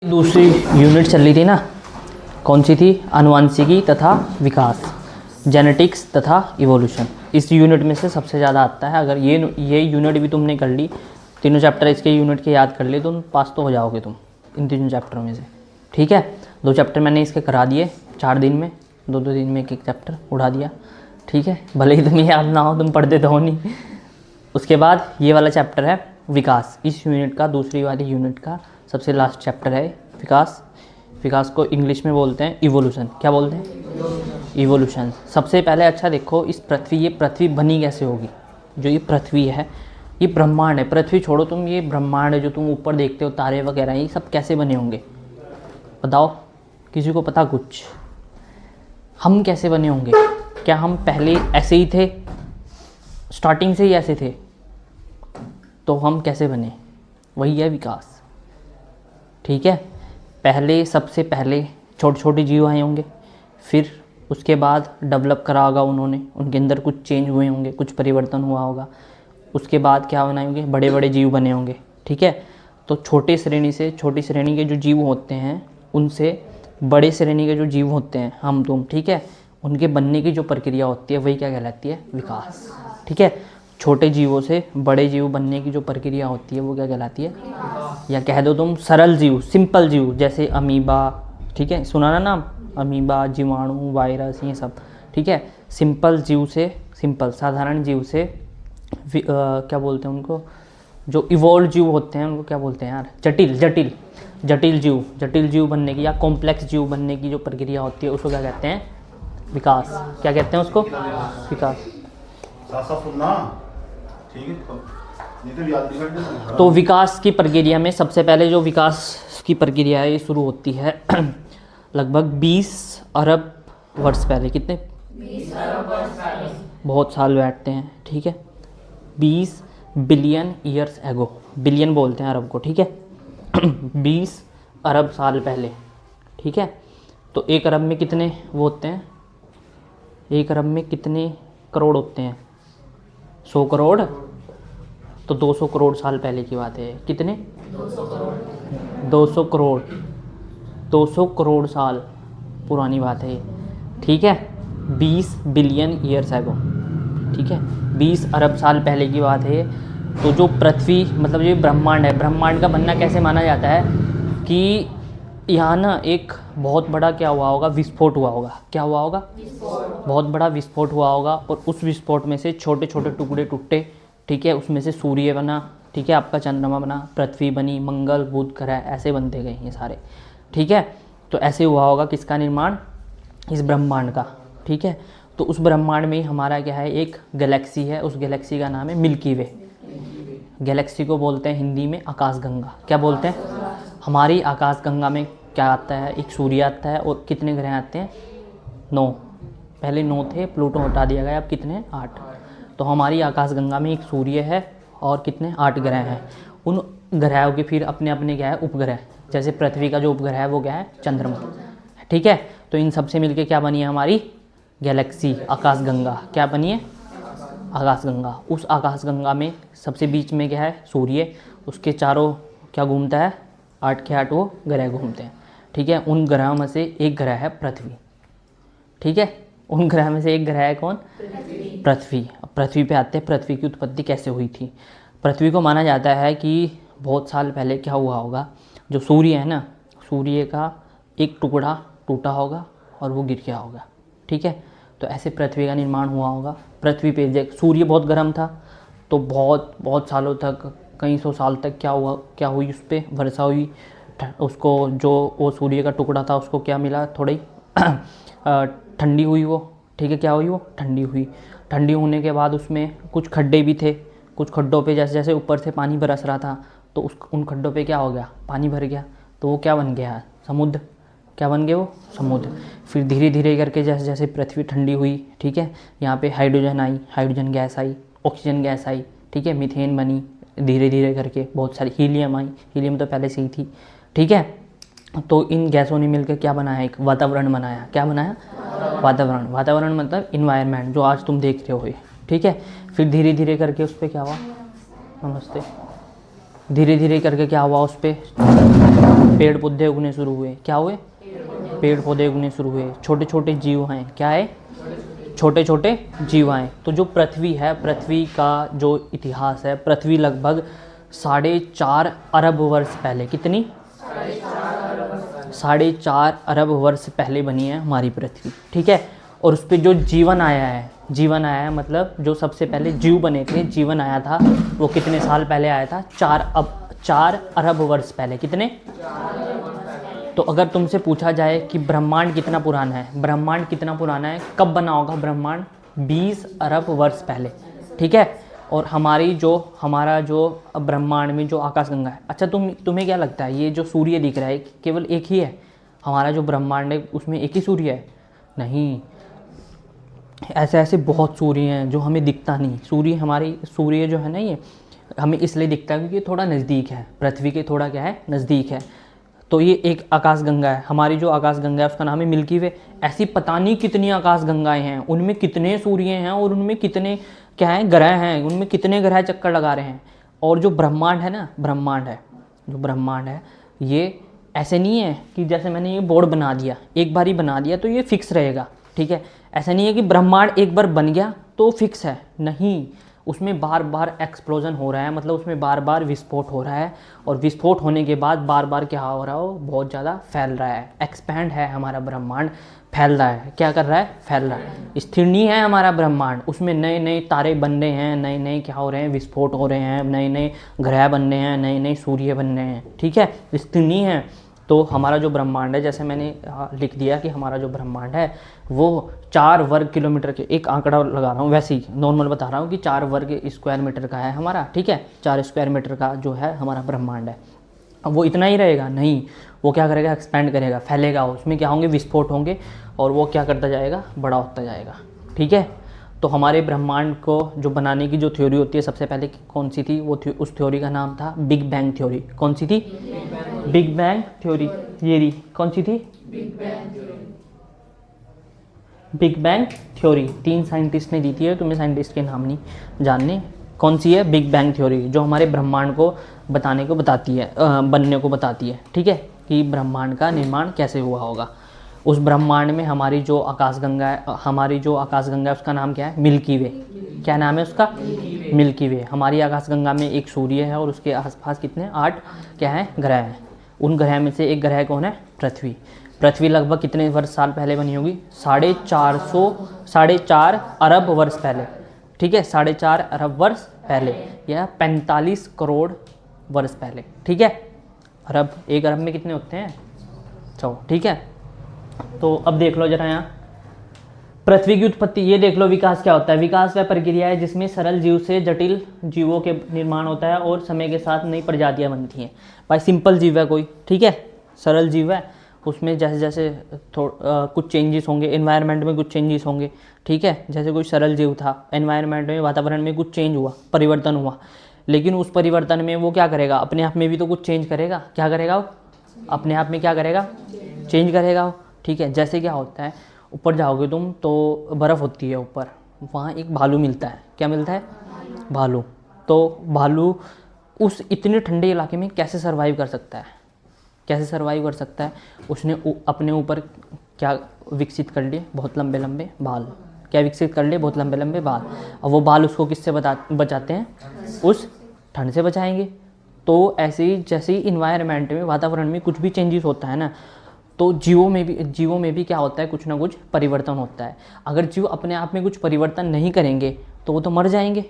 दूसरी यूनिट चल रही थी ना, कौन सी थी? आनुवंशिकी तथा विकास, जेनेटिक्स तथा इवोल्यूशन। इस यूनिट में से सबसे ज़्यादा आता है। अगर ये यूनिट भी तुमने कर ली, तीनों चैप्टर इसके यूनिट के याद कर लिए, तुम पास तो हो जाओगे तुम इन तीनों चैप्टरों में से। ठीक है, 2 चैप्टर मैंने इसके करा दिए 4 दिन में, 2-2 दिन में एक चैप्टर उड़ा दिया। ठीक है, भले ही तुम्हें याद ना हो, तुम पढ़ते तो हो नहीं। उसके बाद ये वाला चैप्टर है विकास। इस यूनिट का, दूसरी वाली यूनिट का सबसे लास्ट चैप्टर है विकास। विकास को इंग्लिश में बोलते हैं इवोल्यूशन। क्या बोलते हैं? इवोल्यूशन। सबसे पहले अच्छा देखो, इस पृथ्वी, ये पृथ्वी बनी कैसे होगी? जो ये पृथ्वी है, ये ब्रह्मांड है। पृथ्वी छोड़ो तुम, ये ब्रह्मांड है जो तुम ऊपर देखते हो, तारे वगैरह, ये सब कैसे बने होंगे? बताओ, किसी को पता कुछ? हम कैसे बने होंगे? क्या हम पहले ऐसे ही थे, स्टार्टिंग से ही ऐसे थे? तो हम कैसे बने? वही है विकास। ठीक है, पहले, सबसे पहले छोटे छोटे जीव आए होंगे, फिर उसके बाद डेवलप करा होगा उन्होंने, उनके अंदर कुछ चेंज हुए होंगे, कुछ परिवर्तन हुआ होगा। उसके बाद क्या बनाए होंगे? बड़े बड़े जीव बने होंगे। ठीक है, तो छोटे श्रेणी से, छोटी श्रेणी के जो जीव होते हैं, उनसे बड़े श्रेणी के जो जीव होते हैं, हम तुम, ठीक है, उनके बनने की जो प्रक्रिया होती है, वही क्या कहलाती है? विकास। ठीक है, छोटे जीवों से बड़े जीव बनने की जो प्रक्रिया होती है, वो क्या कहलाती है? या कह दो तुम सरल जीव, सिंपल जीव, जैसे अमीबा। ठीक है, सुना ना नाम? अमीबा, जीवाणु, वायरस, ये सब। ठीक है, सिंपल जीव से, सिंपल साधारण जीव से क्या बोलते हैं उनको? जो इवॉल्व जीव होते हैं उनको क्या बोलते हैं यार? जटिल, जटिल, जटिल जीव। जटिल जीव बनने की या कॉम्प्लेक्स जीव बनने की जो प्रक्रिया होती है, उसको क्या कहते हैं? विकास। क्या कहते हैं उसको? विकास। तो विकास की प्रक्रिया में सबसे पहले जो विकास की प्रक्रिया है, ये शुरू होती है लगभग 20 अरब वर्ष पहले। कितने? 20 अरब वर्ष पहले। बहुत साल बैठते हैं। ठीक है, 20 बिलियन ईयर्स एगो, बिलियन बोलते हैं अरब को। ठीक है 20 अरब साल पहले। ठीक है, तो 1 अरब में कितने वो होते हैं? 1 अरब में कितने करोड़ होते हैं? 100 करोड़। तो 200 करोड़ साल पहले की बात है। कितने? 200 करोड़। 200 करोड़, 200 करोड़ साल पुरानी बात है ये। ठीक है, 20 बिलियन ईयर्स एगो। ठीक है, 20 अरब साल पहले की बात है। तो जो पृथ्वी, मतलब ये ब्रह्मांड है, ब्रह्मांड का बनना कैसे माना जाता है कि यहाँ ना एक बहुत बड़ा क्या हुआ होगा? विस्फोट हुआ होगा। क्या हुआ होगा? बहुत बड़ा विस्फोट हुआ होगा, और उस विस्फोट में से छोटे छोटे टुकड़े टूटे। ठीक है, उसमें से सूर्य बना, ठीक है, आपका चंद्रमा बना, पृथ्वी बनी, मंगल, बुध, ग्रह, ऐसे बनते गए ये सारे। ठीक है, तो ऐसे हुआ होगा किसका निर्माण? इस ब्रह्मांड का। ठीक है, तो उस ब्रह्मांड में हमारा क्या है? एक गैलेक्सी है, उस गैलेक्सी का नाम है मिल्की वे। गैलेक्सी को बोलते हैं हिंदी में आकाशगंगा। क्या बोलते हैं? हमारी आकाशगंगा में क्या आता है? एक सूर्य आता है, और कितने ग्रह आते हैं? 9। पहले 9 थे, प्लूटो हटा दिया गया, अब कितने हैं? 8। तो हमारी आकाशगंगा में एक सूर्य है, और कितने? 8 ग्रह हैं। उन ग्रहों के फिर अपने अपने क्या है? उपग्रह। जैसे पृथ्वी का जो उपग्रह है वो क्या है? चंद्रमा। ठीक है, तो इन सबसे मिलके क्या बनी है हमारी गैलेक्सी, आकाशगंगा। क्या बनी है? आकाशगंगा। उस आकाशगंगा में सबसे बीच में क्या है? सूर्य। उसके चारों क्या घूमता है? 8 के 8 वो ग्रह घूमते हैं। ठीक है, उन ग्रहों में से एक ग्रह है पृथ्वी। ठीक है, उन ग्रह में से एक ग्रह है कौन? पृथ्वी। अब पृथ्वी पे आते हैं, पृथ्वी की उत्पत्ति कैसे हुई थी? पृथ्वी को माना जाता है कि बहुत साल पहले क्या हुआ होगा? जो सूर्य है ना, सूर्य का एक टुकड़ा टूटा होगा और वो गिर गया होगा। ठीक है, तो ऐसे पृथ्वी का निर्माण हुआ होगा। पृथ्वी पे सूर्य बहुत गर्म था, तो बहुत बहुत सालों तक, कई 100 साल तक क्या हुआ, क्या हुई? उस पर वर्षा हुई। उसको जो वो सूर्य का टुकड़ा था, उसको क्या मिला? थोड़ी ठंडी हुई वो। ठीक है, क्या हुई वो? ठंडी हुई। ठंडी होने के बाद उसमें कुछ खड्डे भी थे। कुछ खड्डों पे जैसे जैसे ऊपर से पानी बरस रहा था, तो उन खड्डों पे क्या हो गया? पानी भर गया, तो वो क्या बन गया? समुद्र। क्या बन गए वो? समुद्र। फिर धीरे धीरे करके जैसे जैसे पृथ्वी ठंडी हुई, ठीक है, यहाँ पे हाइड्रोजन आई, हाइड्रोजन गैस आई, ऑक्सीजन गैस आई, ठीक है, मीथेन बनी, धीरे धीरे करके बहुत सारी हीलियम आई। हीलियम तो पहले से ही थी। ठीक है, तो इन गैसों ने मिलकर क्या बनाया? एक वातावरण बनाया। क्या बनाया? वातावरण। वातावरण मतलब इन्वायरमेंट, जो आज तुम देख रहे हो। ठीक है, फिर धीरे धीरे करके उस पर क्या हुआ? नमस्ते। धीरे धीरे करके क्या हुआ, उस पे पेड़ पौधे उगने शुरू हुए। क्या हुए? पेड़ पौधे उगने शुरू हुए। छोटे छोटे जीव हैं। क्या है? छोटे छोटे जीव हैं। तो जो पृथ्वी है, पृथ्वी का जो इतिहास है, पृथ्वी लगभग 4.5 अरब वर्ष पहले, कितनी? 4.5 अरब वर्ष पहले बनी है हमारी पृथ्वी। ठीक है। और उस पर जो जीवन आया है, जीवन आया है मतलब जो सबसे पहले जीव बने थे, जीवन आया था, वो कितने साल पहले आया था? 4 अरब वर्ष पहले। कितने? तो अगर तुमसे पूछा जाए कि ब्रह्मांड कितना पुराना है, ब्रह्मांड कितना पुराना है, कब बना होगा ब्रह्मांड? 20 अरब वर्ष पहले। ठीक है। और हमारा जो ब्रह्मांड में जो आकाशगंगा है, अच्छा तुम्हें क्या लगता है ये जो सूर्य दिख रहा है केवल एक ही है? हमारा जो ब्रह्मांड है उसमें एक ही सूर्य है? नहीं, ऐसे ऐसे बहुत सूर्य हैं जो हमें दिखता नहीं। सूर्य जो है ना, ये हमें इसलिए दिखता है क्योंकि थोड़ा नज़दीक है, पृथ्वी के थोड़ा क्या है, नज़दीक है। तो ये एक आकाशगंगा है, हमारी जो आकाशगंगा है उसका नाम है मिल्की वे। ऐसी पता नहीं कितनी आकाशगंगाएं हैं, उनमें कितने सूर्य हैं और उनमें कितने क्या हैं, ग्रह हैं, उनमें कितने ग्रह चक्कर लगा रहे हैं। और जो ब्रह्मांड है ना, जो ब्रह्मांड है ये ऐसे नहीं है कि जैसे मैंने ये बोर्ड बना दिया, एक बार ही बना दिया तो ये फिक्स रहेगा। ठीक है। ऐसा नहीं है कि ब्रह्मांड एक बार बन गया तो फिक्स है, नहीं, उसमें बार बार एक्सप्लोजन हो रहा है, मतलब उसमें बार बार विस्फोट हो रहा है। और विस्फोट होने के बाद बार बार क्या हो रहा हो, बहुत ज़्यादा फैल रहा है, एक्सपैंड है हमारा ब्रह्मांड, फैल रहा है। क्या कर रहा है? फैल रहा है। स्थिर नहीं है हमारा ब्रह्मांड, उसमें नए नए तारे बन रहे हैं, नए नए क्या हो रहे हैं, विस्फोट हो रहे हैं, नए नए ग्रह बन रहे हैं, नए नए सूर्य बन रहे हैं। ठीक है। स्थिर नहीं है। तो हमारा जो ब्रह्मांड है, जैसे मैंने लिख दिया कि हमारा जो ब्रह्मांड है वो 4 वर्ग किलोमीटर के, एक आंकड़ा लगा रहा हूँ, वैसे ही नॉर्मल बता रहा हूँ कि 4 वर्ग स्क्वायर मीटर का है हमारा। ठीक है। 4 स्क्वायर मीटर का जो है हमारा ब्रह्मांड है। अब वो इतना ही रहेगा? नहीं, वो क्या करेगा, एक्सपेंड करेगा, फैलेगा। उसमें क्या होंगे, विस्फोट होंगे, और वो क्या करता जाएगा, बड़ा होता जाएगा। ठीक है। तो हमारे ब्रह्मांड को जो बनाने की जो थ्योरी होती है, सबसे पहले कौन सी थी? वो उस थ्योरी का नाम था बिग बैंग थ्योरी। कौन सी थी? Big bang theory. ये रही, कौन सी थी? Big bang theory. 3 साइंटिस्ट ने दी थी, तुम्हें साइंटिस्ट के नाम नहीं जानने। कौन सी है? बिग बैंग थ्योरी, जो हमारे ब्रह्मांड को बताने को बताती है, बनने को बताती है। ठीक है। कि ब्रह्मांड का निर्माण कैसे हुआ होगा। उस ब्रह्मांड में हमारी जो आकाशगंगा है उसका नाम क्या है? मिल्की वे। क्या नाम है उसका? मिल्की वे। हमारी आकाशगंगा में एक सूर्य है और उसके आसपास कितने 8 क्या है, ग्रह हैं। उन ग्रह में से एक ग्रह कौन है? पृथ्वी। पृथ्वी लगभग कितने वर्ष साल पहले बनी होगी? 4.5 अरब वर्ष पहले। ठीक है। 4.5 अरब वर्ष पहले या 45 करोड़ वर्ष पहले। ठीक है। अरब, एक अरब में कितने होते हैं? 100। ठीक है। तो अब देख लो जरा यहाँ पृथ्वी की उत्पत्ति, ये देख लो विकास क्या होता है। विकास वह प्रक्रिया है जिसमें सरल जीव से जटिल जीवों के निर्माण होता है और समय के साथ नई प्रजातियां बनती हैं। भाई सिंपल जीव है कोई, ठीक है, सरल जीव है, उसमें जैसे जैसे कुछ चेंजेस होंगे, एनवायरनमेंट में कुछ चेंजेस होंगे। ठीक है। जैसे कोई सरल जीव था, एनवायरनमेंट में, वातावरण में कुछ चेंज हुआ, परिवर्तन हुआ, लेकिन उस परिवर्तन में वो क्या करेगा, अपने आप में भी तो कुछ चेंज करेगा। क्या करेगा वो? अपने आप में क्या करेगा? चेंज करेगा वो। ठीक है। जैसे क्या होता है, ऊपर जाओगे तुम तो बर्फ़ होती है ऊपर, वहाँ एक भालू मिलता है। क्या मिलता है? भालू। तो भालू उस इतने ठंडे इलाके में कैसे सर्वाइव कर सकता है? कैसे सर्वाइव कर सकता है? उसने अपने ऊपर क्या विकसित कर लिए? बहुत लंबे लंबे बाल। क्या विकसित कर लिए? बहुत लंबे लंबे बाल। अब वो बाल उसको किससे बचाते हैं? उस ठंड से बचाएंगे। तो ऐसे ही जैसे ही इन्वायरमेंट में, वातावरण में कुछ भी चेंजेस होता है ना, तो जीवों में भी क्या होता है, कुछ ना कुछ परिवर्तन होता है। अगर जीव अपने आप में कुछ परिवर्तन नहीं करेंगे तो वो तो मर जाएंगे।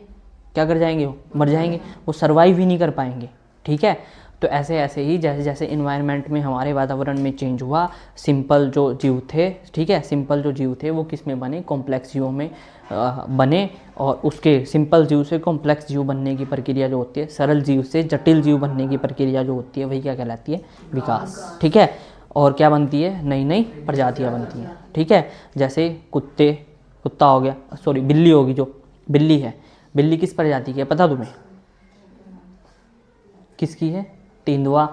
क्या कर जाएंगे? वो मर जाएंगे, वो सर्वाइव ही नहीं कर पाएंगे। ठीक है। तो ऐसे ऐसे ही जैसे जैसे इन्वायरमेंट में, हमारे वातावरण में चेंज हुआ, सिंपल जो जीव थे, ठीक है, सिंपल जो जीव थे वो किस में बने? कॉम्प्लेक्स जीवों में बने। और उसके सिंपल जीव से कॉम्प्लेक्स जीव बनने की प्रक्रिया जो होती है, सरल जीव से जटिल जीव बनने की प्रक्रिया जो होती है, वही क्या कहलाती है? विकास। ठीक है। और क्या बनती है? नई नई प्रजातियाँ बनती हैं। ठीक है। जैसे कुत्ता हो गया, सॉरी बिल्ली होगी, जो बिल्ली है, बिल्ली किस प्रजाति की है पता तुम्हें? किसकी है? तेंदुआ,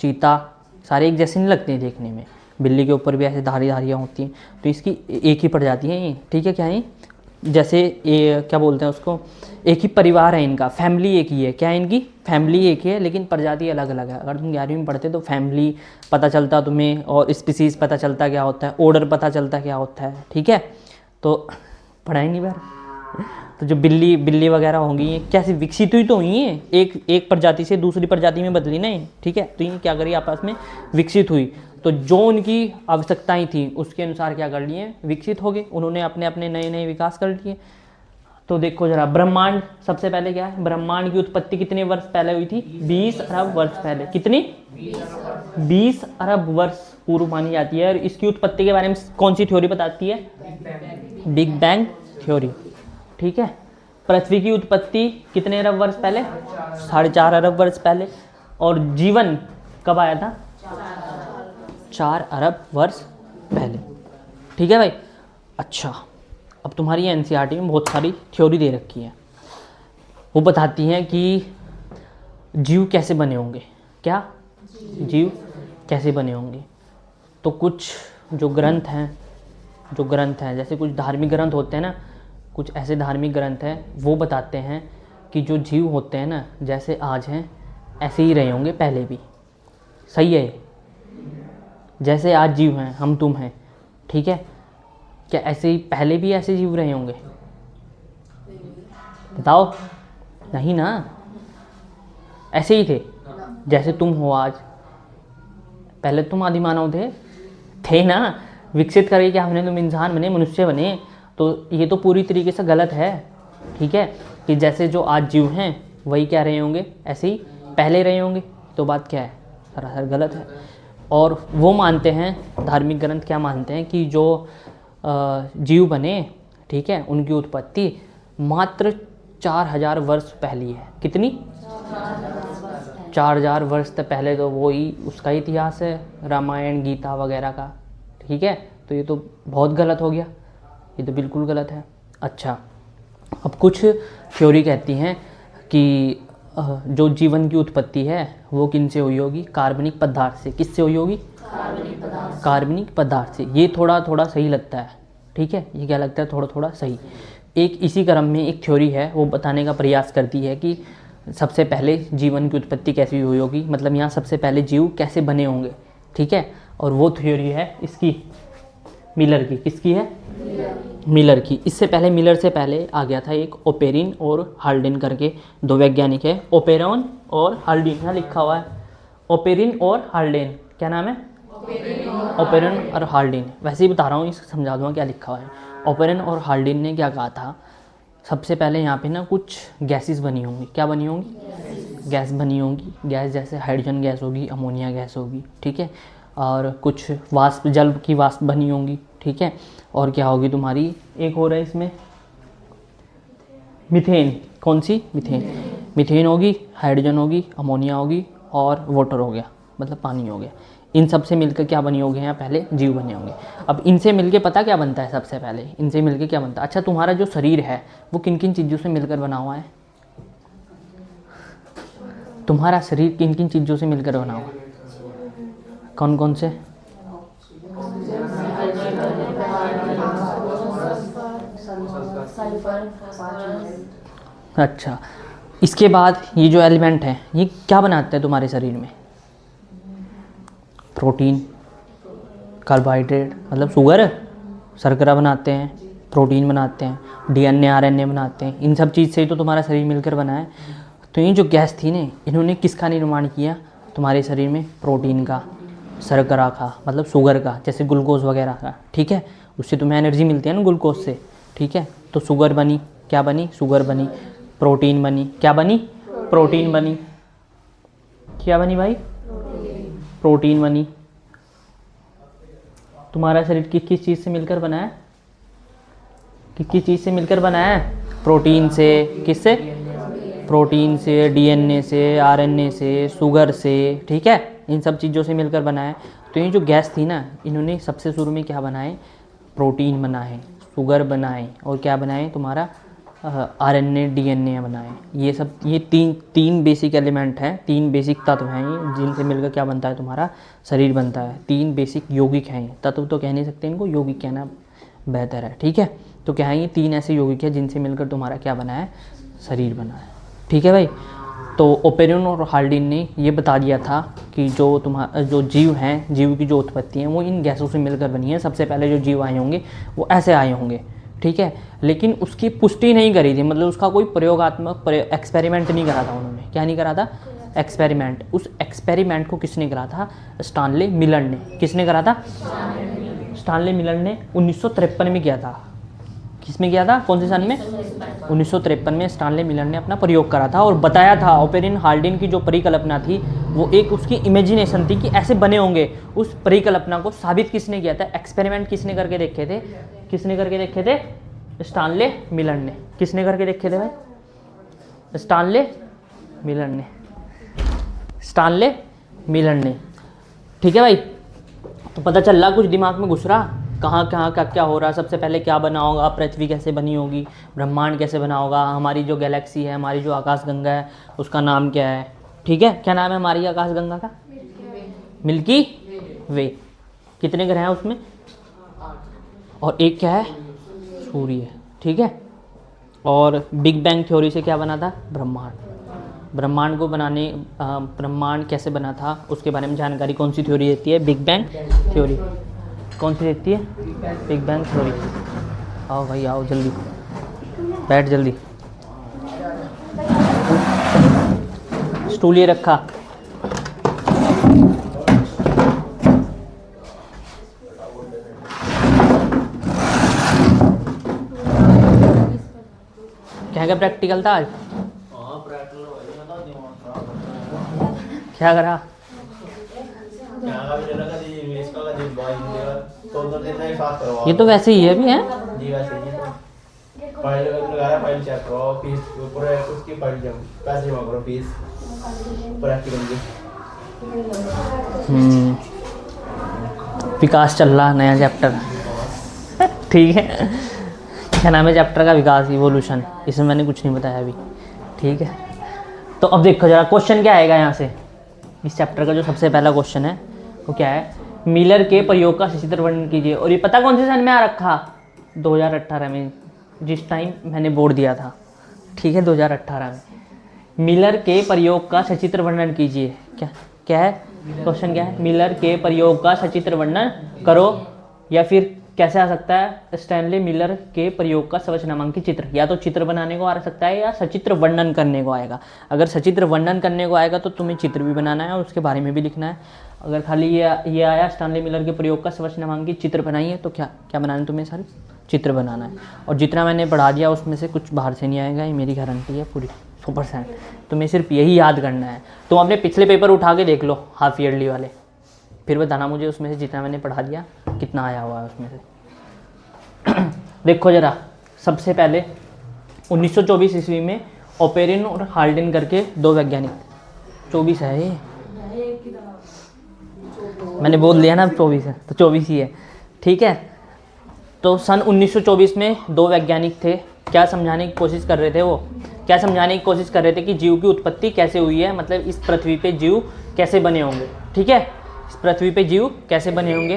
चीता, सारे एक जैसे नहीं लगते हैं देखने में। बिल्ली के ऊपर भी ऐसे धारियाँ होती हैं, तो इसकी एक ही प्रजाति है ये। ठीक है। क्या है? जैसे ये क्या बोलते हैं उसको, एक ही परिवार है इनका, फैमिली एक ही है। क्या है इनकी फैमिली एक ही है, लेकिन प्रजाति अलग अलग है। अगर तुम 11वीं में पढ़ते तो फैमिली पता चलता तुम्हें, और स्पीसीज पता चलता क्या होता है, ऑर्डर पता चलता क्या होता है, ठीक है। तो पढ़ाई नहीं बार। तो जो बिल्ली बिल्ली वगैरह होंगी ये कैसे विकसित हुई, तो हुई है एक प्रजाति से दूसरी प्रजाति में बदली ना, ठीक है। तो ये क्या करी, आपस में विकसित हुई। तो जो उनकी आवश्यकताएं थी उसके अनुसार क्या कर लिए, विकसित हो गए, उन्होंने अपने अपने नए नए विकास कर लिए। तो देखो जरा, ब्रह्मांड सबसे पहले क्या है, ब्रह्मांड की उत्पत्ति कितने वर्ष पहले हुई थी, 20 अरब वर्ष पहले। कितनी, 20 अरब वर्ष पूर्व मानी जाती है। और इसकी उत्पत्ति के बारे में कौन सी थ्योरी बताती है, बिग बैंग थ्योरी, ठीक है। पृथ्वी की उत्पत्ति कितने अरब वर्ष पहले, 4.5 अरब वर्ष पहले। और जीवन कब आया था, 4 अरब वर्ष पहले, ठीक है भाई। अच्छा, अब तुम्हारी एनसीईआरटी में बहुत सारी थ्योरी दे रखी है, वो बताती हैं कि जीव कैसे बने होंगे। क्या, जीव कैसे बने होंगे। तो कुछ जो ग्रंथ हैं जैसे कुछ धार्मिक ग्रंथ होते हैं ना, कुछ ऐसे धार्मिक ग्रंथ हैं वो बताते हैं कि जो जीव होते हैं ना, जैसे आज हैं ऐसे ही रहे होंगे पहले भी। सही है, जैसे आज जीव हैं हम तुम हैं, ठीक है, क्या ऐसे ही पहले भी ऐसे जीव रहे होंगे, बताओ। नहीं ना, ऐसे ही थे जैसे तुम हो आज। पहले तुम आदि मानव थे ना, विकसित करके क्या हमने, तुम इंसान बने, मनुष्य बने। तो ये तो पूरी तरीके से गलत है, ठीक है, कि जैसे जो आज जीव हैं वही क्या रहे होंगे, ऐसे ही पहले रहे होंगे। तो बात क्या है, सरासर गलत है। और वो मानते हैं, धार्मिक ग्रंथ क्या मानते हैं कि जो जीव बने, ठीक है, उनकी उत्पत्ति मात्र 4000 वर्ष पहली है। कितनी, 4000 वर्ष तक पहले। तो वो ही उसका इतिहास है, रामायण गीता वगैरह का, ठीक है। तो ये तो बहुत गलत हो गया, ये तो बिल्कुल गलत है। अच्छा, अब कुछ थ्योरी कहती हैं कि जो जीवन की उत्पत्ति है वो किन से हुई होगी, कार्बनिक पदार्थ से। किससे हुई होगी, कार्बनिक पदार्थ से। ये थोड़ा थोड़ा सही लगता है, ठीक है, ये क्या लगता है, थोड़ा थोड़ा सही। एक इसी क्रम में एक थ्योरी है, वो बताने का प्रयास करती है कि सबसे पहले जीवन की उत्पत्ति कैसी हुई होगी, मतलब यहाँ सबसे पहले जीव कैसे बने होंगे, ठीक है। और वो थ्योरी है इसकी, मिलर की। किसकी है, मिलर की। इससे पहले, मिलर से पहले आ गया था एक ओपेरिन और हाल्डेन करके, 2 वैज्ञानिक है, ओपेरॉन और हाल्डेन, यहाँ लिखा हुआ है ओपेरिन और हाल्डेन। क्या नाम है, ओपेरन और हाल्डेन। वैसे ही बता रहा हूँ, इसको समझा दूँगा क्या लिखा हुआ है। ओपेरन और हाल्डेन ने क्या कहा था, सबसे पहले यहाँ पे ना कुछ गैसेस बनी होंगी। क्या बनी होंगी, गैस बनी होंगी। गैस जैसे हाइड्रोजन गैस होगी, अमोनिया गैस होगी, ठीक है। और कुछ वाष्प, जल की वाष्प बनी होंगी, ठीक है। और क्या होगी तुम्हारी, एक और है इसमें मीथेन। कौन सी, मीथेन। मीथेन होगी, हाइड्रोजन होगी, अमोनिया होगी और वाटर हो गया, मतलब पानी हो गया। इन सब से मिलकर क्या बनी होगी, यहाँ पहले जीव बने होंगे। अब इनसे मिलके पता क्या बनता है, सबसे पहले इनसे मिलके क्या बनता है। अच्छा, तुम्हारा जो शरीर है वो किन किन चीज़ों से मिलकर बना हुआ है, तुम्हारा शरीर किन किन चीज़ों से मिलकर बना हुआ है, कौन कौन से, अच्छा। इसके बाद ये जो एलिमेंट है ये क्या बनाते हैं तुम्हारे शरीर में, प्रोटीन, कार्बोहाइड्रेट मतलब शुगर, शर्करा बनाते हैं, प्रोटीन बनाते हैं, डीएनए आरएनए बनाते हैं। इन सब चीज़ से ही तो तुम्हारा शरीर मिलकर बना है। तो ये जो गैस थी ने, इन्होंने किसका निर्माण किया तुम्हारे शरीर में, प्रोटीन का, शर्करा का मतलब शुगर का, जैसे ग्लूकोज वगैरह का, ठीक है। उससे तुम्हें एनर्जी मिलती है ना ग्लूकोज से, ठीक है। तो शुगर बनी, क्या बनी, शुगर बनी। प्रोटीन बनी, क्या बनी, प्रोटीन बनी। क्या बनी भाई, प्रोटीन बनी। तुम्हारा शरीर किस किस चीज़ से मिलकर बना है, किस किस चीज़ से मिलकर बना है, प्रोटीन से, किससे, प्रोटीन से, डीएनए से, आरएनए से, शुगर से, ठीक है। इन सब चीज़ों से मिलकर बना है। तो ये जो गैस थी ना, इन्होंने सबसे शुरू में क्या बनाए, प्रोटीन बनाए, शुगर बनाए और क्या बनाए तुम्हारा आरएनए डीएनए बनाए। ये सब, ये तीन बेसिक एलिमेंट हैं, 3 बेसिक तत्व हैं ये, जिनसे मिलकर क्या बनता है तुम्हारा शरीर बनता है। 3 बेसिक यौगिक हैं। तत्व तो कह नहीं सकते इनको, यौगिक कहना बेहतर है। ठीक है, तो क्या है, ये 3 ऐसे यौगिक है जिनसे मिलकर तुम्हारा क्या बना है, शरीर बना है। ठीक है भाई। तो ओपेरियन और हाल्डिन ने ये बता दिया था कि जो जीव हैं, जीव की जो उत्पत्ति है वो इन गैसों से मिलकर बनी है। सबसे पहले जो जीव आए होंगे वो ऐसे आए होंगे। ठीक है, लेकिन उसकी पुष्टि नहीं करी थी, मतलब उसका कोई प्रयोगात्मक एक्सपेरिमेंट नहीं करा था उन्होंने। क्या नहीं करा था, एक्सपेरिमेंट। उस एक्सपेरिमेंट को किसने करा था, स्टानले मिलर ने। किसने करा था, स्टानले मिलर ने 1953 में किया था। किसमें किया था, कौन से सन में, 1953 में स्टानले मिलर ने अपना प्रयोग करा था और बताया था ओपेरियन हाल्डिन की जो परिकल्पना थी वो एक उसकी इमेजिनेशन थी कि ऐसे बने होंगे। उस परिकल्पना को साबित किसने किया था, एक्सपेरिमेंट किसने करके देखे थे, किसने करके देखे थे, स्टानले मिलर ने। किसने करके देखे थे भाई, स्टानले मिलर ने, स्टानले मिलर ने। ठीक है भाई, तो पता चल रहा, कुछ दिमाग में घुस रहा, कहाँ कहाँ क्या हो रहा है। सबसे पहले क्या बना होगा, पृथ्वी कैसे बनी होगी, ब्रह्मांड कैसे बना होगा, हमारी जो गैलेक्सी है, हमारी जो आकाशगंगा है उसका नाम क्या है। ठीक है, क्या नाम है हमारी आकाशगंगा का, मिल्की वे। कितने ग्रह हैं उसमें, और एक क्या है, सूर्य। ठीक है, और बिग बैंग थ्योरी से क्या बना था, ब्रह्मांड। ब्रह्मांड को बनाने, ब्रह्मांड कैसे बना था उसके बारे में जानकारी कौन सी थ्योरी देती है, बिग बैंग थ्योरी। कौन सी देती है, बिग बैंग थ्योरी। आओ भाई आओ, जल्दी बैठ, जल्दी। स्टूल ये रखा। क्या क्या प्रैक्टिकल था आज, क्या करा, ये तो वैसे ही है अभी, है जी वैसे ही तो फाइल लगाया, फाइल चेक करो, फीस पूरे उसकी फाइल जमा, पैसे जमा करो, फीस प्रैक्टिकल की। विकास चल रहा, नया चैप्टर। ठीक है, क्या नाम है चैप्टर का, विकास, इवोल्यूशन। इसमें मैंने कुछ नहीं बताया अभी। ठीक है, तो अब देखो जरा क्वेश्चन क्या आएगा यहाँ से। इस चैप्टर का जो सबसे पहला क्वेश्चन है वो क्या है, मिलर के प्रयोग का सचित्र वर्णन कीजिए। और ये पता कौन से सन में आ रखा, 2018 में, जिस टाइम मैंने बोर्ड दिया था। ठीक है, 2018 में मिलर के प्रयोग का सचित्र वर्णन कीजिए। क्या क्या है क्वेश्चन, क्या है, मिलर के प्रयोग का सचित्र वर्णन करो। या फिर कैसे आ सकता है, स्टैनली मिलर के प्रयोग का सर्वोच्च नामांकित चित्र। या तो चित्र बनाने को आ सकता है या सचित्र वर्णन करने को आएगा। अगर सचित्र वर्णन करने को आएगा तो तुम्हें चित्र भी बनाना है और उसके बारे में भी लिखना है। अगर खाली ये आया स्टैनली मिलर के प्रयोग का सर्वोच्च नामांकित चित्र बनाइए, तो क्या क्या बनाना है तुम्हें, सारे चित्र बनाना है। और जितना मैंने पढ़ा दिया उसमें से कुछ बाहर से नहीं आएगा, ये मेरी गारंटी है पूरी 100%। तुम्हें सिर्फ यही याद करना है। तुम अपने पिछले पेपर उठा के देख लो, हाफ ईयरली वाले, फिर बताना मुझे उसमें से जितना मैंने पढ़ा दिया कितना आया हुआ है उसमें से। देखो जरा, सबसे पहले 1924 ईस्वी में ओपेरिन और हाल्डिन करके 2 वैज्ञानिक, 24 है ये, मैंने बोल दिया ना 24 है तो 24 ही है। ठीक है, तो सन 1924 में 2 वैज्ञानिक थे। क्या समझाने की कोशिश कर रहे थे, वो क्या समझाने की कोशिश कर रहे थे कि जीव की उत्पत्ति कैसे हुई है, मतलब इस पृथ्वी पे जीव कैसे बने होंगे। ठीक है, इस पृथ्वी पे जीव कैसे बने होंगे,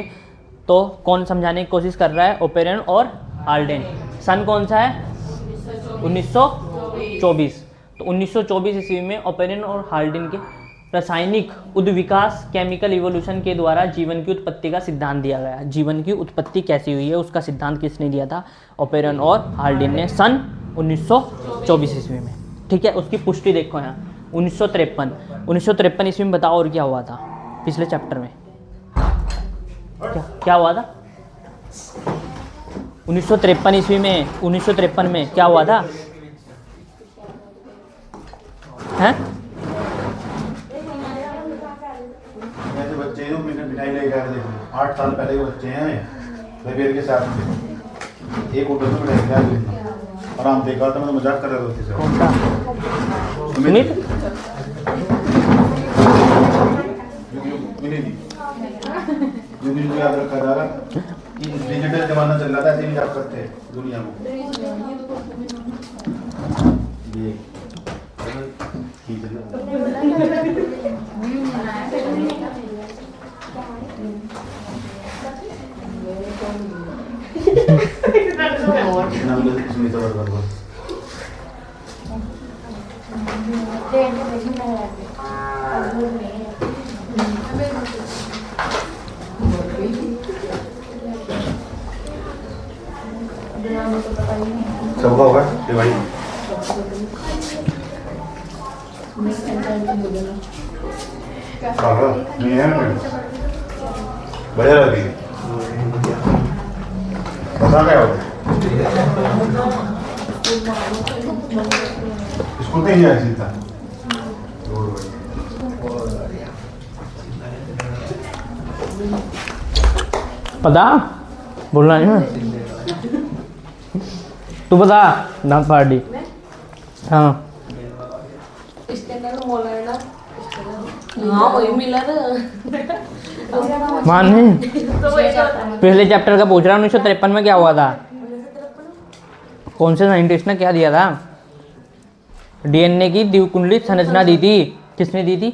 तो कौन समझाने की कोशिश कर रहा है, ओपेरिन और हाल्डिन। सन कौन सा है, 1924। तो 1924 ईस्वी में ओपेरिन और हाल्डिन के रासायनिक उद्विकास, केमिकल इवोल्यूशन के द्वारा जीवन की उत्पत्ति का सिद्धांत दिया गया। जीवन की उत्पत्ति कैसी हुई है उसका सिद्धांत किसने दिया था, ओपेरिन और हाल्डिन ने, सन 1924 ईस्वी में। ठीक है, उसकी पुष्टि देखो यहाँ 1953 ईस्वी में। बताओ और क्या हुआ था पिछले चैप्टर में, क्या हुआ था 1953 ईस्वी में, 1953 में क्या हुआ था, हैं? बच्चे मिठाई लेके आए थे, 8 साल पहले के बच्चे हैं, रबीर के साथ में एक होटल में मिठाई खिलाया थे, आराम देखा था, मैं मजाक कर रहा था उसके साथ। कौन सा, सुमित? याद रखा जा रहा कि डिजिटल जमाना चल रहा था, ऐसे भी मजाक करते हैं दुनिया में। ये नाम तो सुनीता वर्मा। सबका होगा ये भाई नहीं है बढ़िया लग रही है पता क्या होता स्कूल में ही है सीधा पता बोलना नहीं है तू बता दांत फाड़ दी हाँ मान नहीं पिछले चैप्टर का पूछ रहा हूँ 1953 में क्या हुआ था कौन से साइंटिस्ट ने क्या दिया था डीएनए की द्विकुंडलित संरचना दी थी किसने दी थी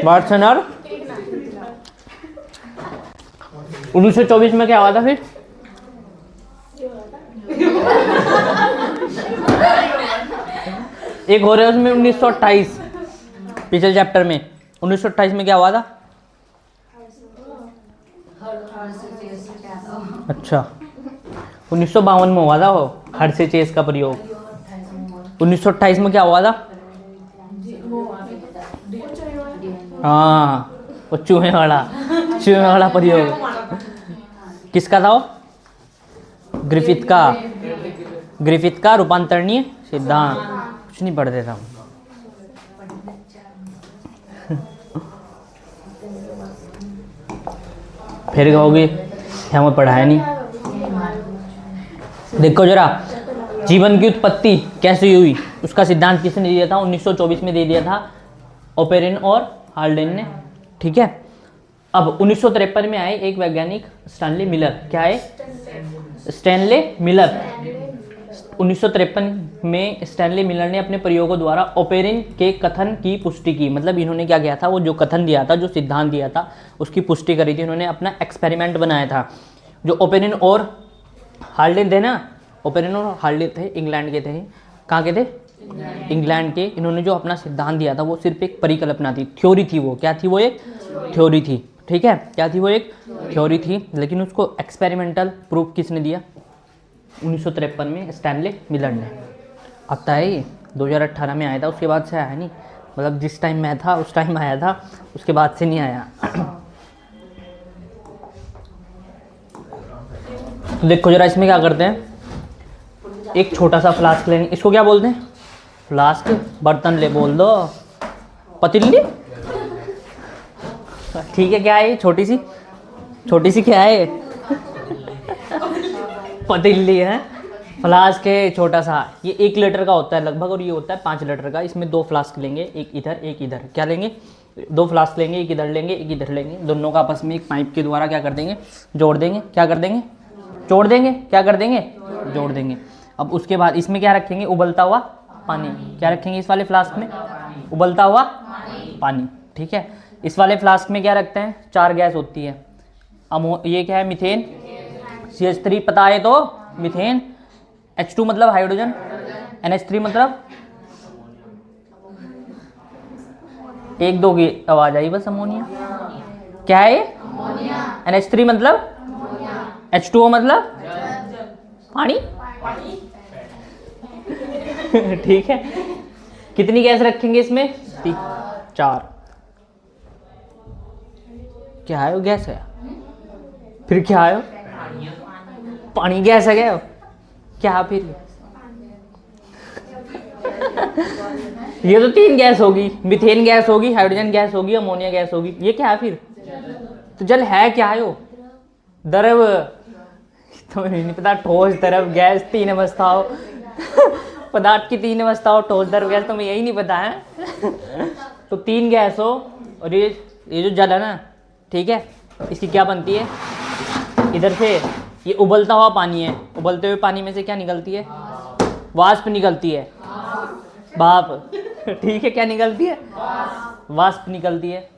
वाटसन और 1924 में क्या हुआ था फिर एक हो रहा है उसमें 1928 पिछले चैप्टर में 1928 में क्या हुआ था अच्छा 1952 में हुआ था वो हर्षे चेस का प्रयोग 1928 में क्या हुआ था हाँ वो चूहे वाला प्रयोग किसका था वो ग्रिफिथ का रूपांतरणीय सिद्धांत कुछ नहीं पढ़ देता हूँ फिर कहोगे हमें पढ़ाया नहीं देखो जरा जीवन की उत्पत्ति कैसे हुई उसका सिद्धांत किसने दिया था 1924 में दे दिया था ओपेरिन और हाल्डेन ने ठीक है अब 1953 में आए एक वैज्ञानिक स्टैनली मिलर क्या है स्टैनली मिलर 1953 में स्टैनली मिलर ने अपने प्रयोगों द्वारा ओपेरिन के कथन की पुष्टि की मतलब इन्होंने क्या किया था वो जो कथन दिया था जो सिद्धांत दिया था उसकी पुष्टि करी थी इन्होंने अपना एक्सपेरिमेंट बनाया था जो ओपेरिन और हाल्डेन थे ना ओपेरिन और हाल्डेन थे इंग्लैंड के थे कहाँ के थे इंग्लैंड के इन्होंने जो अपना सिद्धांत दिया था वो सिर्फ एक परिकल्पना थी थ्योरी थी वो क्या थी वो एक थ्योरी थी ठीक है क्या थी वो एक थ्योरी थी लेकिन उसको एक्सपेरिमेंटल प्रूफ किसने दिया 1953 में स्टैनली मिलर ने आता है 2018 में आया था उसके बाद से आया नहीं मतलब जिस टाइम मैं था उस टाइम आया था उसके बाद से नहीं आया तो देखो जरा इसमें क्या करते हैं एक छोटा सा फ्लास्क लेंगे इसको क्या बोलते हैं फ्लास्क बर्तन ले बोल दो पतीली ठीक है क्या है छोटी सी क्या है पतीली है फ्लास्क है छोटा सा ये 1 लीटर का होता है लगभग और ये होता है 5 लीटर का इसमें 2 फ्लास्क लेंगे एक इधर क्या लेंगे 2 फ्लास्क लेंगे एक इधर लेंगे एक इधर लेंगे दोनों का आपस में एक पाइप के द्वारा क्या कर देंगे जोड़ देंगे क्या कर देंगे जोड़ देंगे क्या कर देंगे जोड़ देंगे अब उसके बाद इसमें क्या रखेंगे उबलता हुआ पानी क्या रखेंगे इस वाले फ्लास्क में उबलता हुआ पानी ठीक है इस वाले फ्लास्क में क्या रखते हैं 4 गैस होती है ये क्या है मीथेन CH3 पता है तो मीथेन H2 मतलब हाइड्रोजन NH3 मतलब 1-2 की आवाज आई बस अमोनिया क्या है NH3 मतलब H2O मतलब पानी ठीक है कितनी गैस रखेंगे इसमें 4 क्या है वो गैस है फिर क्या है पानी गैस है क्या क्या फिर ये तो 3 गैस होगी मीथेन गैस होगी हाइड्रोजन गैस होगी अमोनिया गैस होगी ये क्या है फिर तो जल है क्या है वो द्रव तो नहीं पता ठोस द्रव गैस 3 अवस्थाओं पदार्थ की 3 अवस्थाओं ठोस द्रव गैस तो मैं यही नहीं पता है तो 3 गैस हो और ये जो जल है ना ठीक है इसकी क्या बनती है इधर से ये उबलता हुआ पानी है उबलते हुए पानी में से क्या निकलती है वाष्प निकलती है भाप ठीक है क्या निकलती है वाष्प निकलती है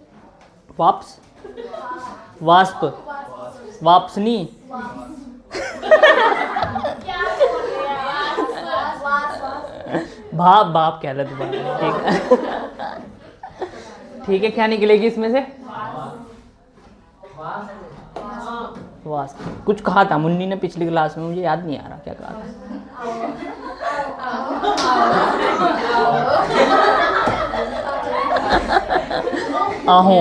वाष्प वाष्प वाष्प नहीं भाप भाप कह रहे तुम्हारा, ठीक है। ठीक है, क्या निकलेगी इसमें से? वास। कुछ कहा था मुन्नी ने पिछली क्लास में, मुझे याद नहीं आ रहा क्या कहा था। आहो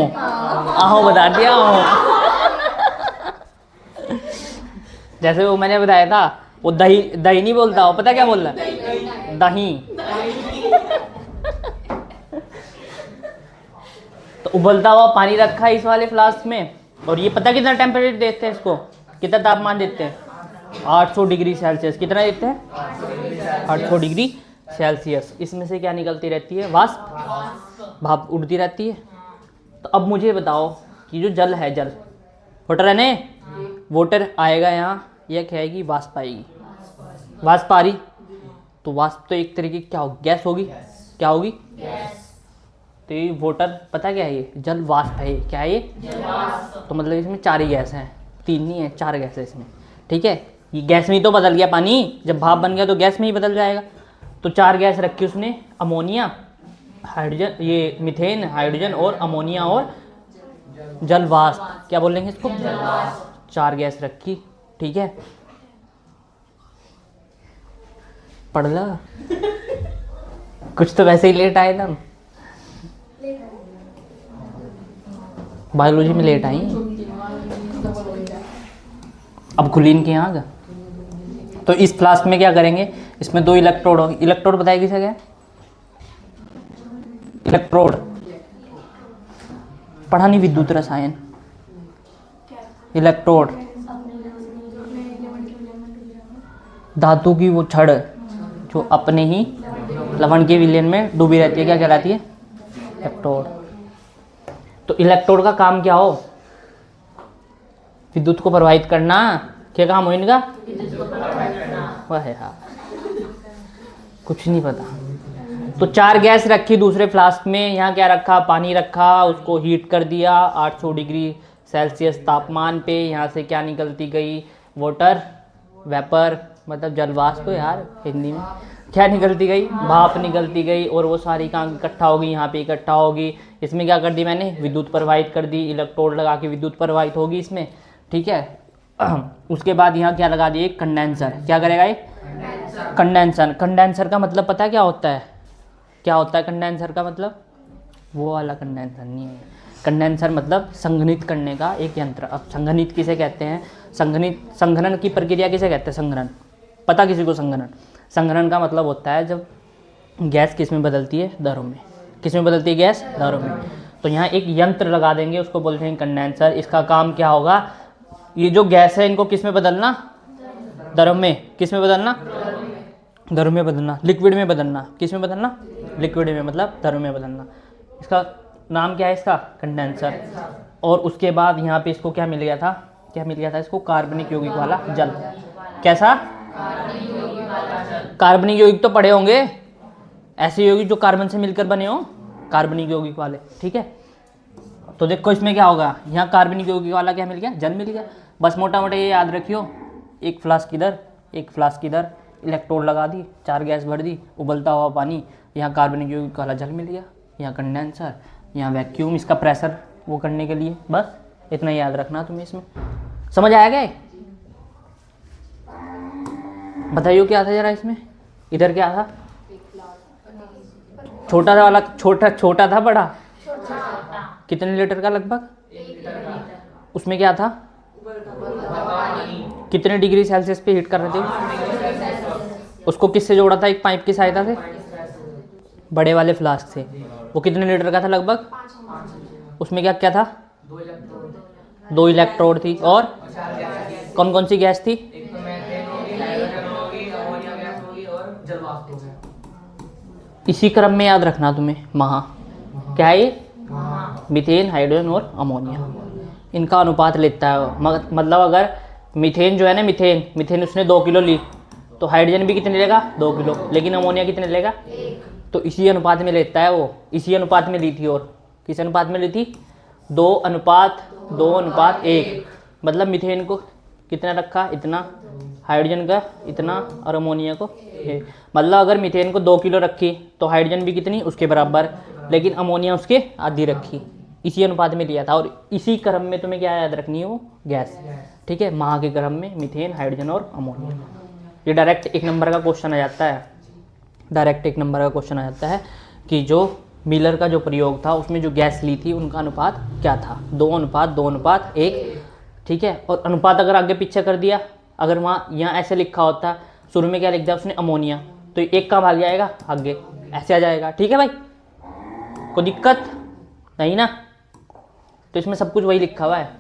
आहो बता दिया, आहो। जैसे वो मैंने बताया था, वो दही दही नहीं बोलता, वो पता क्या बोल रहा है? दही। तो उबलता हुआ पानी रखा है इस वाले फ्लास्क में, और ये पता कितना टेम्परेचर देते हैं इसको, कितना तापमान देते हैं? 800 डिग्री सेल्सियस। कितना देते हैं? 800 डिग्री सेल्सियस। इसमें से क्या निकलती रहती है? वाष्प, भाप उड़ती रहती है। तो अब मुझे बताओ कि जो जल है, जल वाटर है ने, वाटर आएगा यहाँ, यह क्या आएगी? वाष्प आएगी। वाष्प आ रही, तो वाष्प तो एक तरीके की क्या होगी? गैस होगी। क्या होगी? तो ये वाटर पता क्या है? ये जल वाष्प है। क्या है ये? तो मतलब इसमें 4 ही गैस हैं, 3 नहीं है, 4 गैस है इसमें। ठीक है, ये गैस में ही तो बदल गया पानी, जब भाप बन गया तो गैस में ही बदल जाएगा। तो 4 गैस रखी उसने, अमोनिया, हाइड्रोजन, ये मीथेन, हाइड्रोजन और अमोनिया और जल वाष्प। क्या बोलेंगे इसको? 4 गैस रखी। ठीक है, पढ़ ला। कुछ तो वैसे ही लेट आए ना, बायोलॉजी में लेट आई। अब खुली इनकी आँख। तो इस फ्लास्क में क्या करेंगे? इसमें 2 इलेक्ट्रोड होंगे। इलेक्ट्रोड बताइए किसे क्या? इलेक्ट्रोड पढ़ा नहीं? विद्युत रसायन। इलेक्ट्रोड धातु की वो छड़ जो अपने ही लवण के विलयन में डूबी रहती है, क्या कहलाती है? इलेक्ट्रोड। तो इलेक्ट्रोड का काम क्या हो? विद्युत को प्रवाहित करना। क्या काम हो इनका? वह है, हाँ, कुछ नहीं पता। तो 4 गैस रखी दूसरे फ्लास्क में, यहाँ क्या रखा? पानी रखा, उसको हीट कर दिया 800 डिग्री सेल्सियस तापमान पे। यहाँ से क्या निकलती गई? वाटर वेपर, मतलब जलवाष्प। तो यार हिंदी में क्या निकलती गई? भाप निकलती गई, और वो सारी कहाँ इकट्ठा होगी? यहाँ पे इकट्ठा होगी। इसमें क्या कर दी मैंने? विद्युत प्रवाहित कर दी। इलेक्ट्रोड लगा के विद्युत प्रवाहित होगी इसमें। ठीक है, उसके बाद यहाँ क्या लगा दिए? कंडेंसर। क्या करेगा ये? कंडेंसर। कंडेंसर का मतलब पता है क्या होता है? क्या होता है कंडेंसर का मतलब? वो वाला कंडेंसर नहीं है। कंडेंसर मतलब संघनित करने का एक यंत्र। अब संघनित किसे कहते हैं? संघनन की प्रक्रिया किसे कहते हैं? संघनन पता किसी को? संघनन का मतलब होता है जब गैस किस में बदलती है? दरों में। किस में बदलती है गैस? दरों में। तो यहाँ एक यंत्र लगा देंगे, उसको बोलते हैं कंडेंसर। इसका काम क्या होगा? ये जो गैस है इनको किस में बदलना? दरों में। किस में बदलना? दरों में बदलना। लिक्विड में बदलना। किस में बदलना? लिक्विड में, मतलब दरों में बदलना। इसका नाम क्या है? इसका कंडेंसर। और उसके बाद यहाँ पे इसको क्या मिल गया था? क्या मिल गया था इसको? कार्बनिक यौगिक वाला जल। कैसा? कार्बनिक यौगिक तो पढ़े होंगे, ऐसे यौगिक जो कार्बन से मिलकर बने हो, कार्बनिक यौगिक वाले। ठीक है, तो देखो इसमें क्या होगा? यहाँ कार्बनिक यौगिक वाला क्या मिल गया? जल मिल गया। बस मोटा मोटा ये याद रखियो, एक फ्लास्क इधर, एक फ्लास्क इधर, इलेक्ट्रोड लगा दी, 4 गैस भर दी, उबलता हुआ पानी, यहाँ कार्बनिक यौगिक वाला जल मिल गया, यहाँ कंडेंसर, यहाँ वैक्यूम, इसका प्रेशर वो करने के लिए। बस इतना याद रखना तुम्हें। इसमें समझ आएगा? बताइए क्या था जरा इसमें? इधर क्या था? छोटा था वाला, छोटा था बड़ा? कितने लीटर का? लगभग 1 लीटर। उसमें क्या था? कितने डिग्री सेल्सियस पे हीट कर रहे थे? उसको किससे जोड़ा था? एक पाइप की सहायता से, बड़े वाले फ्लास्क से। वो कितने लीटर का था लगभग? उसमें क्या क्या था? 2 इलेक्ट्रोड थी। और कौन कौन सी गैस थी? इसी क्रम में याद रखना तुम्हें। महा क्या है ये? मीथेन, हाइड्रोजन और अमोनिया, इनका अनुपात लेता है। मतलब अगर मीथेन जो है ना, मीथेन उसने 2 किलो ली, तो हाइड्रोजन भी कितने लेगा? 2 किलो। लेकिन अमोनिया कितने लेगा? 1। तो इसी अनुपात में लेता है वो। इसी अनुपात में ली थी। और किस अनुपात में ली थी? 2:1। मतलब मीथेन को कितना रखा? इतना। हाइड्रोजन का इतना और अमोनिया को ये, मतलब अगर मीथेन को 2 किलो रखी तो हाइड्रोजन भी कितनी उसके बराबर, लेकिन अमोनिया उसके आधी रखी, इसी अनुपात में लिया था। और इसी क्रम में तुम्हें क्या याद रखनी है, वो गैस, ठीक है, महा के क्रम में मीथेन, हाइड्रोजन और अमोनिया। ये डायरेक्ट 1 नंबर का क्वेश्चन आ जाता है, डायरेक्ट 1 नंबर का क्वेश्चन आ जाता है कि जो मिलर का जो प्रयोग था उसमें जो गैस ली थी उनका अनुपात क्या था, 2:2:1, ठीक है। और अनुपात अगर आगे पीछे कर दिया, अगर वहाँ यहाँ ऐसे लिखा होता, शुरू में क्या लिख दिया उसने अमोनिया, तो 1 का भाग जाएगा आगे, ऐसे आ जाएगा, ठीक है भाई, कोई दिक्कत नहीं ना। तो इसमें सब कुछ वही लिखा हुआ है।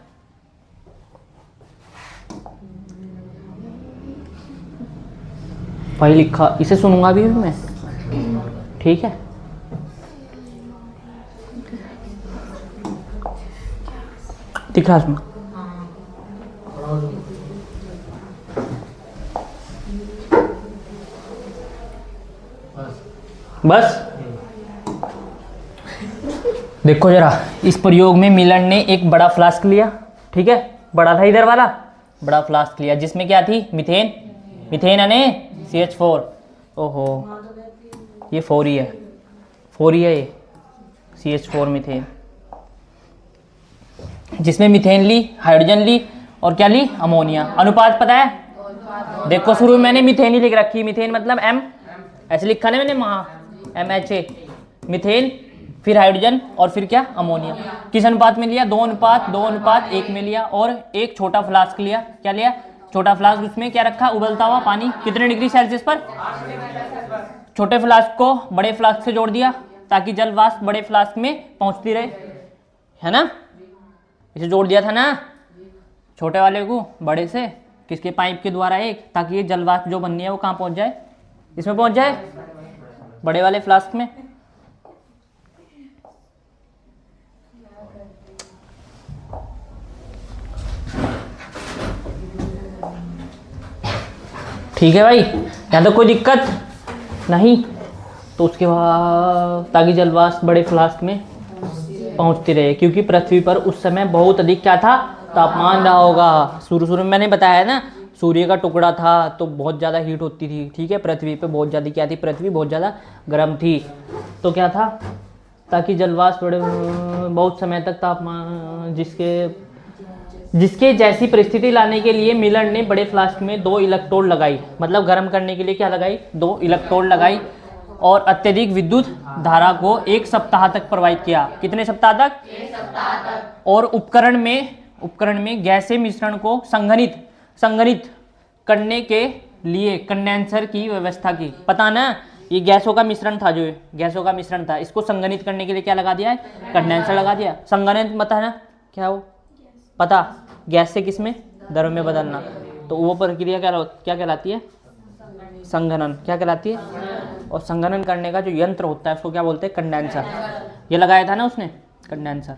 वही लिखा, इसे सुनूंगा भी मैं, ठीक है। दिख रहा इसमें, बस देखो जरा, इस प्रयोग में मिलर ने एक बड़ा फ्लास्क लिया, ठीक है, बड़ा था इधर वाला, बड़ा फ्लास्क लिया जिसमें क्या थी, मीथेन, मीथेन यानी CH4, ओहो ये 4 ही है, 4 ही है ये CH4 मीथेन, जिसमें मीथेन ली, हाइड्रोजन ली और क्या ली, अमोनिया। अनुपात पता है, देखो शुरू में मैंने मीथेन ही लिख रखी, मीथेन मतलब M, ऐसे लिखा ना मैंने वहाँ MHA, मीथेन, फिर हाइड्रोजन और फिर क्या, अमोनिया। किस अनुपात में लिया, 2:2:1 में लिया। और एक छोटा फ्लास्क लिया, क्या लिया, छोटा फ्लास्क, उसमें क्या रखा, उबलता हुआ पानी, कितने डिग्री सेल्सियस पर, छोटे फ्लास्क को बड़े फ्लास्क से जोड़ दिया ताकि जल वाष्प बड़े फ्लास्क में पहुंचती रहे, है ना, इसे जोड़ दिया था ना, छोटे वाले को बड़े से, किसके, पाइप के द्वारा एक, ताकि ये जल वाष्प जो बननी है वो कहाँ पहुंच जाए, इसमें पहुंच जाए, बड़े वाले फ्लास्क में। ठीक है भाई, यहाँ तो कोई दिक्कत नहीं। तो उसके बाद ताकि जलवाष्प बड़े फ्लास्क में पहुंचती रहे, क्योंकि पृथ्वी पर उस समय बहुत अधिक क्या था, तापमान रहा होगा। शुरू में मैंने बताया ना, सूर्य का टुकड़ा था तो बहुत ज़्यादा हीट होती थी, ठीक है, पृथ्वी पे बहुत ज़्यादा क्या थी, पृथ्वी बहुत ज़्यादा गर्म थी। तो क्या था, ताकि जलवाष्प बड़े बहुत समय तक तापमान जिसके जैसी परिस्थिति लाने के लिए मिलर ने बड़े फ्लास्क में 2 इलेक्ट्रोड लगाई, मतलब गर्म करने के लिए क्या लगाई, 2 इलेक्ट्रोड लगाई, और अत्यधिक विद्युत धारा को 1 सप्ताह तक प्रवाहित किया। कितने सप्ताह तक, 1 सप्ताह तक। और उपकरण में गैसीय मिश्रण को संघनित करने के लिए कंडेंसर की व्यवस्था की। पता ना, ये गैसों का मिश्रण था, जो गैसों का मिश्रण था, इसको संघनित करने के लिए क्या लगा दिया है, कंडेंसर लगा दिया। संघनित मत है ना, क्या हो पता, गैस से किस में, द्रव में बदलना। तो वो प्रक्रिया क्या कहलाती है, संघनन, क्या कहलाती है। और संघनन करने का जो यंत्र होता है उसको क्या बोलते हैं, कंडेंसर। ये लगाया था ना उसने, कंडेंसर,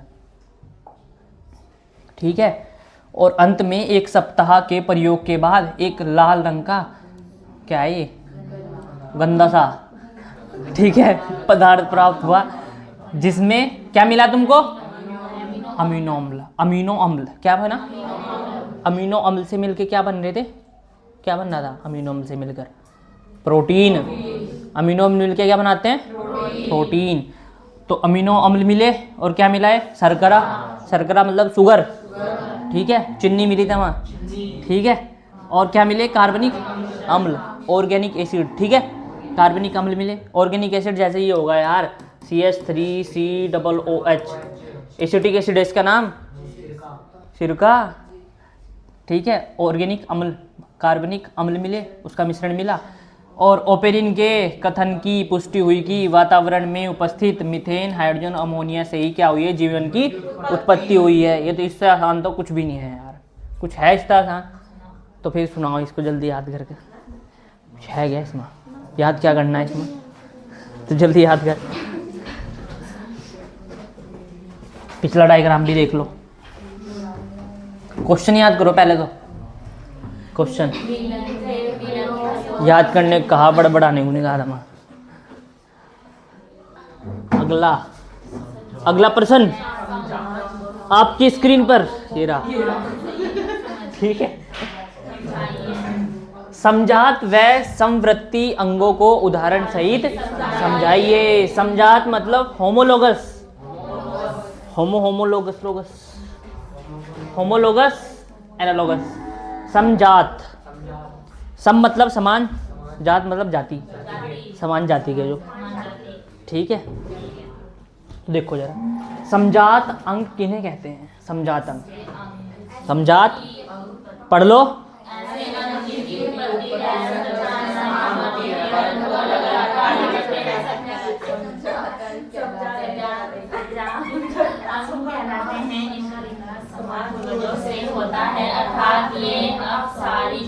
ठीक है। और अंत में 1 सप्ताह के प्रयोग के बाद एक लाल रंग का क्या है, ये गंदा सा, ठीक है, पदार्थ प्राप्त हुआ, जिसमें क्या मिला तुमको, अमीनो अम्ल। क्या बना, अमीनो अम्ल से मिलके क्या बन रहे थे, क्या बन रहा था, अमीनो अम्ल से मिलकर प्रोटीन। अमीनो अम्ल मिलकर क्या बनाते हैं, प्रोटीन। तो अमीनो अम्ल मिले और क्या मिला है, शर्करा मतलब शुगर, ठीक है, चीनी मिली था वहाँ, ठीक है। और क्या मिले, कार्बनिक अम्ल, ऑर्गेनिक एसिड, ठीक है, कार्बनिक अम्ल मिले। ऑर्गेनिक एसिड जैसे ये होगा यार, CH3COOH, एसिटिक एसिड है इसका नाम, सिरका, ठीक है। ऑर्गेनिक अम्ल, कार्बनिक अम्ल मिले, उसका मिश्रण मिला। और ओपेरिन के कथन की पुष्टि हुई कि वातावरण में उपस्थित मीथेन, हाइड्रोजन, अमोनिया से ही क्या हुई है, जीवन की उत्पत्ति हुई है। ये तो इससे आसान तो कुछ भी नहीं है यार, कुछ है इससे आसान तो फिर सुनाओ इसको जल्दी याद करके। कुछ है क्या इसमें, याद क्या करना है इसमें, तो जल्दी याद कर। पिछला डायग्राम भी देख लो, क्वेश्चन याद करो पहले तो, क्वेश्चन याद करने कहा, बड़बड़ाने को नहीं कहा था। अगला प्रश्न आपकी स्क्रीन पर ये रहा, ठीक है। समजात व समवृत्ति अंगों को उदाहरण सहित समझाइए। समजात मतलब होमोलोगस, होमोलोगस होमोलोगस एनालोगस। समजात, सम मतलब समान, जात मतलब जाति, समान जाति के जो, ठीक है। देखो जरा, समजात अंग किन्हें कहते हैं? समजात अंग, समजात पढ़ लो। होता है, अर्थात ये सारी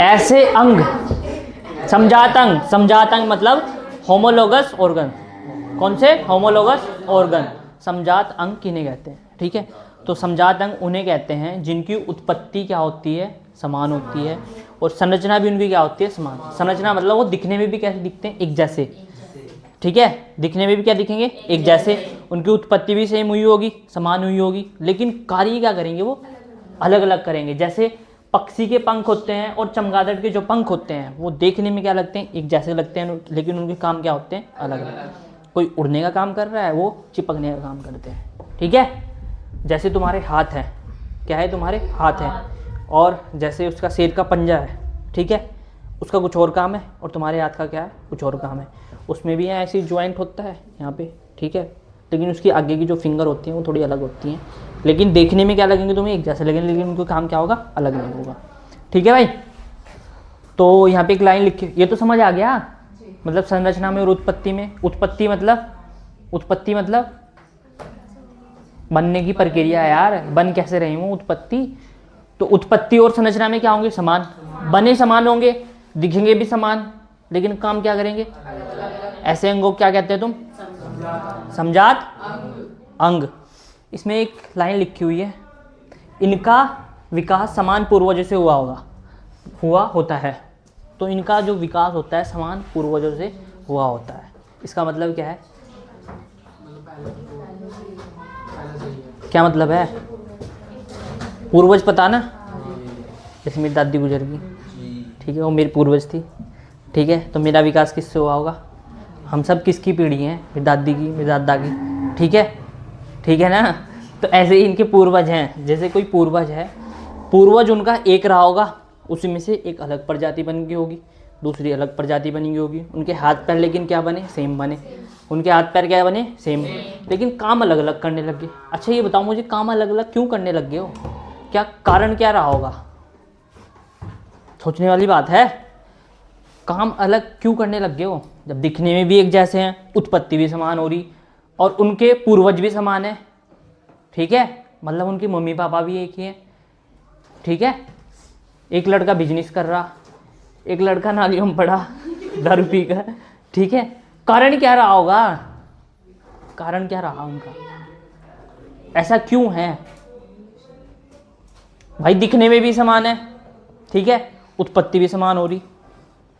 ऐसे अंग, समजात अंग, समजात अंग मतलब होमोलोगस ऑर्गन। कौन से? Homologous organ. समजात अंग किन्हें कहते हैं? ठीक है, तो समजात अंग उन्हें कहते हैं जिनकी उत्पत्ति क्या होती है? समान होती है, और संरचना भी उनकी क्या होती है? समान। संरचना मतलब वो दिखने में भी कैसे दिखते हैं? एक जैसे, ठीक है, दिखने में भी क्या दिखेंगे? एक जैसे। उनकी उत्पत्ति भी सेम हुई होगी, समान हुई होगी, लेकिन कार्य क्या करेंगे? वो अलग अलग करेंगे। जैसे पक्षी के पंख होते हैं और चमगादड़ के जो पंख होते हैं वो देखने में क्या लगते हैं? एक जैसे लगते हैं, लेकिन उनके काम क्या होते हैं? अलग अलग। कोई उड़ने का काम कर रहा है, वो चिपकने का काम करते हैं, ठीक है। जैसे तुम्हारे हाथ हैं, क्या है? तुम्हारे हाथ हैं, और जैसे उसका शेर का पंजा है, ठीक है, उसका कुछ और काम है, और तुम्हारे हाथ का क्या है? कुछ और काम है। उसमें भी ऐसी ज्वाइंट होता है यहाँ पे, ठीक है, लेकिन उसकी आगे की जो फिंगर होती हैं वो थोड़ी अलग होती हैं, लेकिन देखने में क्या लगेंगे तुम्हें? एक जैसे लगेंगे, लेकिन उनका काम क्या होगा? अलग अलग होगा, ठीक है भाई। तो यहाँ पे एक लाइन लिखी, ये तो समझ आ गया। मतलब संरचना में और उत्पत्ति में, उत्पत्ति मतलब बनने की प्रक्रिया है यार, बन कैसे रही हूँ? उत्पत्ति। तो उत्पत्ति और संरचना में क्या होंगे? समान। बने समान होंगे, दिखेंगे भी समान, लेकिन काम क्या करेंगे? ऐसे अंगों को क्या कहते हैं तुम? समजात अंग। इसमें एक लाइन लिखी हुई है, इनका विकास समान पूर्वजों से हुआ होता है। तो इनका जो विकास होता है समान पूर्वजों से हुआ होता है। इसका मतलब क्या है? क्या मतलब है? पूर्वज पता ना, जैसे मेरी दादी गुजर गई, ठीक है, वो मेरी पूर्वज थी, ठीक है, तो मेरा विकास किससे हुआ होगा? हम सब किसकी पीढ़ी हैं? मेरी दादी की, मेरी दादा की, ठीक है ना। तो ऐसे ही इनके पूर्वज हैं। जैसे कोई पूर्वज है, पूर्वज उनका एक रहा होगा, उसी में से एक अलग प्रजाति बन गई होगी, दूसरी अलग प्रजाति बनी हुई होगी। उनके हाथ पैर लेकिन क्या बने? सेम बने। उनके हाथ पैर क्या बने? सेम, लेकिन काम अलग अलग करने लग गए। अच्छा ये बताओ मुझे, काम अलग अलग क्यों करने लग गए हो? क्या कारण क्या रहा होगा? सोचने वाली बात है। काम अलग क्यों करने लग गए हो जब दिखने में भी एक जैसे हैं, उत्पत्ति भी समान हो रही, और उनके पूर्वज भी समान है, ठीक है, मतलब उनके मम्मी पापा भी एक ही हैं, ठीक है। एक लड़का बिजनेस कर रहा, एक लड़का नालियों में पड़ा दारू पी कर, ठीक है। कारण क्या रहा होगा? कारण क्या रहा उनका? ऐसा क्यों है भाई? दिखने में भी समान है, ठीक है, उत्पत्ति भी समान हो रही,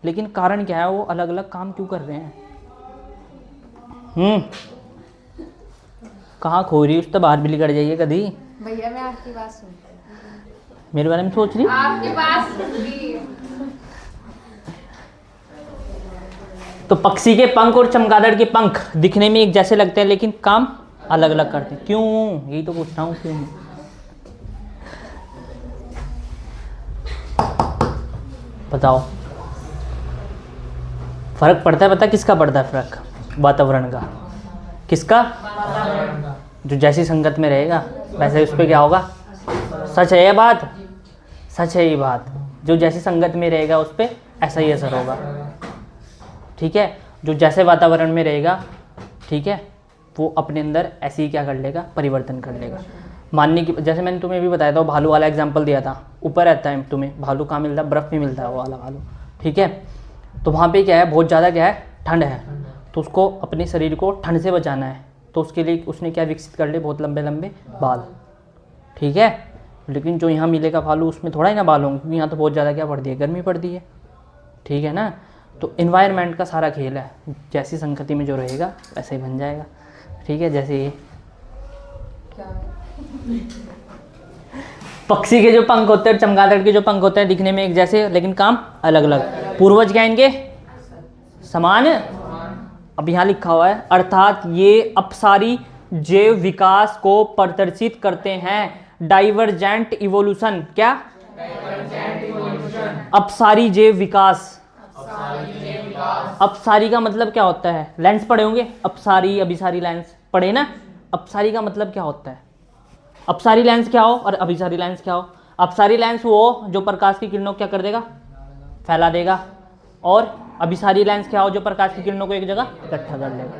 लेकिन कारण क्या है? वो अलग अलग काम क्यों कर रहे हैं? कहाँ खो रही? उस तो बाहर भी निकल जाइए कभी। भैया मैं आपकी बात सुनती हूँ। मेरे बारे में सोच रही? आपकी बात सुनती। तो पक्षी के पंख और चमगादड़ के पंख दिखने में एक जैसे लगते हैं, लेकिन काम अलग अलग करते हैं। क्यों? यही तो पूछ रहा हूँ, क्यों? बताओ। फर्क पड़ता है, पता किसका पड़ता है फर्क? वातावरण का। किसका? जो जैसी संगत में रहेगा वैसे उस पर क्या होगा? सच है ये बात, सच है ये बात। जो जैसी संगत में रहेगा उस पर ऐसा ही असर होगा, ठीक है। जो जैसे वातावरण में रहेगा, ठीक है, वो अपने अंदर ऐसे ही क्या कर लेगा? परिवर्तन कर लेगा। मानने की, जैसे मैंने तुम्हें भी बताया था, भालू वाला एग्जाम्पल दिया था। ऊपर रहता है तुम्हें भालू, कहाँ मिलता है? बर्फ़ में मिलता है वो वाला भालू, ठीक है। तो वहाँ पे क्या है? बहुत ज़्यादा क्या है? ठंड है, तो उसको अपने शरीर को ठंड से बचाना है, तो उसके लिए उसने क्या विकसित कर लिए? बहुत लंबे लंबे बाल, ठीक है। लेकिन जो यहाँ मिलेगा भालू, उसमें थोड़ा ही ना बाल होंगे, क्योंकि यहाँ तो बहुत ज़्यादा क्या पड़ती है? गर्मी पड़ती है, ठीक है ना। तो इन्वायरमेंट का सारा खेल है, जैसी संगति में जो रहेगा वैसे ही बन जाएगा, ठीक है। जैसे ये पक्षी के जो पंख होते हैं और चमगादड़ के जो पंख होते हैं दिखने में एक जैसे, लेकिन काम अलग अलग। पूर्वज क्या इनके समान। अब यहाँ लिखा हुआ है अर्थात ये अपसारी जैव विकास को प्रदर्शित करते हैं। डाइवर्जेंट इवोल्यूशन, क्या अपसारी जैव विकास। अपसारी का मतलब क्या होता है? लेंस पढ़े होंगे, अपसारी अभिसारी लेंस पढ़े ना। अपसारी का मतलब क्या होता है? अपसारी लेंस क्या हो और अभिसारी लेंस क्या हो? अपसारी लेंस वो जो प्रकाश की किरणों को क्या कर देगा? फैला देगा। और अभिसारी लेंस क्या हो? जो प्रकाश की किरणों को एक जगह इकट्ठा कर लेगा।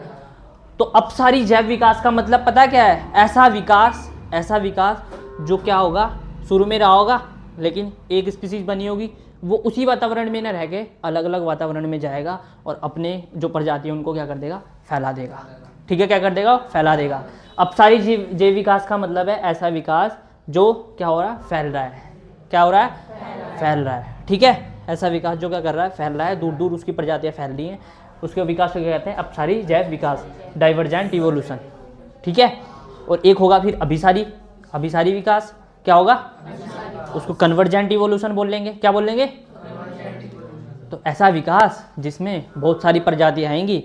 तो अपसारी जैव विकास का मतलब पता क्या है? ऐसा विकास जो क्या होगा, शुरू में रहा होगा लेकिन एक स्पीसीज बनी होगी, वो उसी वातावरण में न रह के अलग अलग वातावरण में जाएगा और अपने जो प्रजाति है उनको क्या कर देगा? फैला देगा। ठीक है, क्या कर देगा? फैला देगा। अपसारी जैव विकास का मतलब है ऐसा विकास जो क्या हो रहा है? फैल रहा है। क्या हो रहा है? फैल रहा है। ठीक है, ऐसा विकास जो क्या कर रहा है? फैल रहा है, दूर दूर उसकी प्रजातियां फैल रही हैं, उसके विकास को क्या कहते हैं? अपसारी जैव विकास, डाइवर्जेंट इवोल्यूशन। ठीक है, और एक होगा फिर अभिसारी विकास। क्या होगा? उसको कन्वर्जेंट इवोल्यूशन बोल लेंगे। क्या बोल लेंगे? तो ऐसा विकास जिसमें बहुत सारी प्रजातियां आएंगी,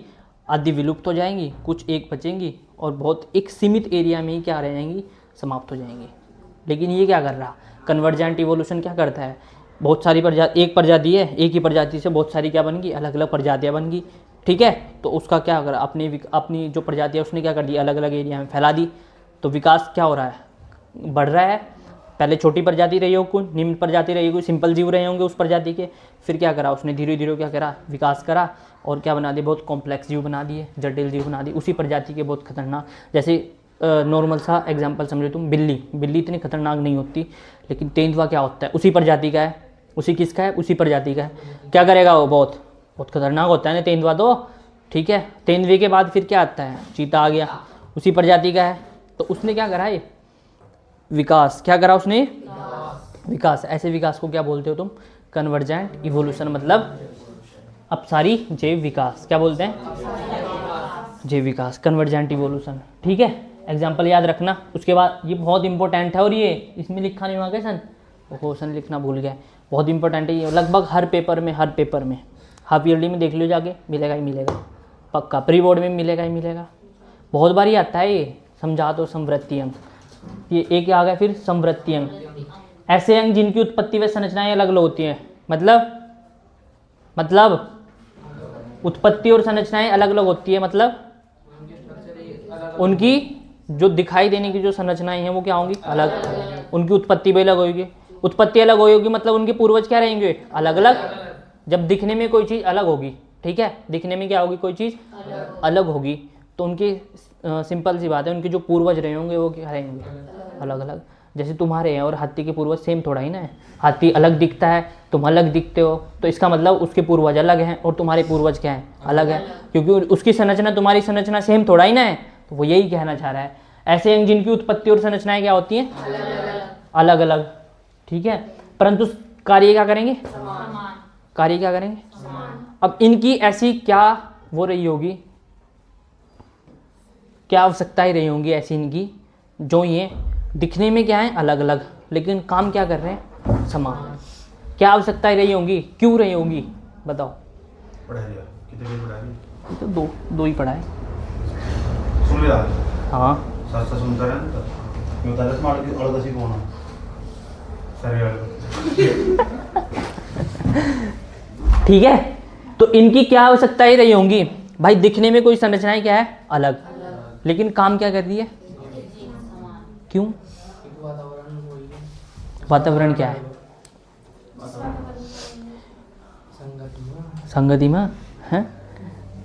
आदि विलुप्त हो जाएंगी, कुछ एक बचेंगी और बहुत एक सीमित एरिया में ही क्या रह जाएंगी? समाप्त हो जाएंगी। लेकिन ये क्या कर रहा? कन्वर्जेंट इवोल्यूशन क्या करता है? बहुत सारी प्रजाति, एक प्रजाति है, एक ही प्रजाति से बहुत सारी क्या बन गई? अलग अलग प्रजातियां बन गई। ठीक है, तो उसका क्या करा? अपनी जो प्रजाति है उसने क्या कर दी? अलग अलग एरिया में फैला दी। तो विकास क्या हो रहा है? बढ़ रहा है। पहले छोटी प्रजाति रही हो, कोई निम्न प्रजाति रही, कोई सिंपल जीव रहे होंगे उस प्रजाति के, फिर क्या करा उसने? धीरे धीरे क्या करा? विकास करा और क्या बना दिए? बहुत कॉम्प्लेक्स जीव बना दिए, जटिल जीव बना दिए उसी प्रजाति के, बहुत खतरनाक। जैसे नॉर्मल सा एग्जांपल समझो तुम, बिल्ली इतनी खतरनाक नहीं होती, लेकिन तेंदुआ क्या होता है? उसी प्रजाति का है। उसी किसका है? उसी प्रजाति का है। क्या करेगा वो? बहुत बहुत खतरनाक होता है ना तेंदुआ तो। ठीक है, तेंदुए के बाद फिर क्या आता है? चीता आ गया, उसी प्रजाति का है। तो उसने क्या करा? ये विकास। क्या करा उसने? विकास। ऐसे विकास को क्या बोलते हो तुम? कन्वर्जेंट इवोल्यूशन, मतलब अपसारी जैव विकास। क्या बोलते हैं? जैव विकास, कन्वर्जेंट इवोल्यूशन। ठीक है, एग्जाम्पल याद रखना। उसके बाद ये बहुत इंपॉर्टेंट है और ये इसमें लिखा नहीं हुआ क्या सन? क्वेश्चन लिखना भूल गए। बहुत इंपॉर्टेंट है ये, लगभग हर पेपर में हाफ ईयरली में देख लो जाके, मिलेगा ही मिलेगा पक्का। प्री बोर्ड में मिलेगा ही मिलेगा। बहुत बार ही आता है ये। समझा तो समवृत्ति अंग, ये एक आ गया। फिर समवृत्ति अंग, ऐसे अंग जिनकी उत्पत्ति व संरचनाएं अलग अलग होती हैं। मतलब उत्पत्ति और संरचनाएं अलग अलग होती है, मतलब उनकी जो दिखाई देने की जो संरचनाएं हैं वो क्या होंगी? अलग। उनकी उत्पत्ति भी अलग होगी। उत्पत्ति अलग होगी मतलब उनके पूर्वज क्या रहेंगे? अलग अलग। जब दिखने में कोई चीज़ अलग होगी, ठीक है, दिखने में क्या होगी? कोई चीज़ अलग होगी, तो उनकी सिंपल सी बात है, उनके जो पूर्वज रहे होंगे वो क्या रहेंगे? अलग अलग। जैसे तुम्हारे हैं और हाथी के पूर्वज सेम थोड़ा ही ना है। हाथी अलग दिखता है, तुम अलग दिखते हो, तो इसका मतलब उसके पूर्वज अलग हैं और तुम्हारे पूर्वज क्या हैं? अलग है, क्योंकि उसकी संरचना तुम्हारी संरचना सेम थोड़ा ही ना है। तो वो यही कहना चाह रहा है, ऐसे अंग जिनकी उत्पत्ति और संरचनाएं क्या होती हैं? अलग अलग। ठीक है, परंतु कार्य क्या करेंगे? कार्य क्या करेंगे? अब इनकी ऐसी क्या वो रही होगी, क्या आवश्यकताएं रही होंगी ऐसी इनकी, जो ये दिखने में क्या है? अलग अलग, लेकिन काम क्या कर रहे हैं? समान। क्या आवश्यकताएं रही होंगी? क्यों रही होंगी? बताओ। पढ़ा लिया कितने दिन पढ़ा लिया? तो दो ही पढ़ा है। सुन लिया? हाँ, सस्ता सुनता है ना, क्यों तारे स्मार्ट की अलग सी कौन है? सर यार ठीक है, तो इनकी क्या आवश्यकताएं रही होंगी? भाई दिखने में कोई संरचनाएं क्या है? अलग, लेकिन काम क्या कर रही है? क्यों? वातावरण क्या है? संगति में है।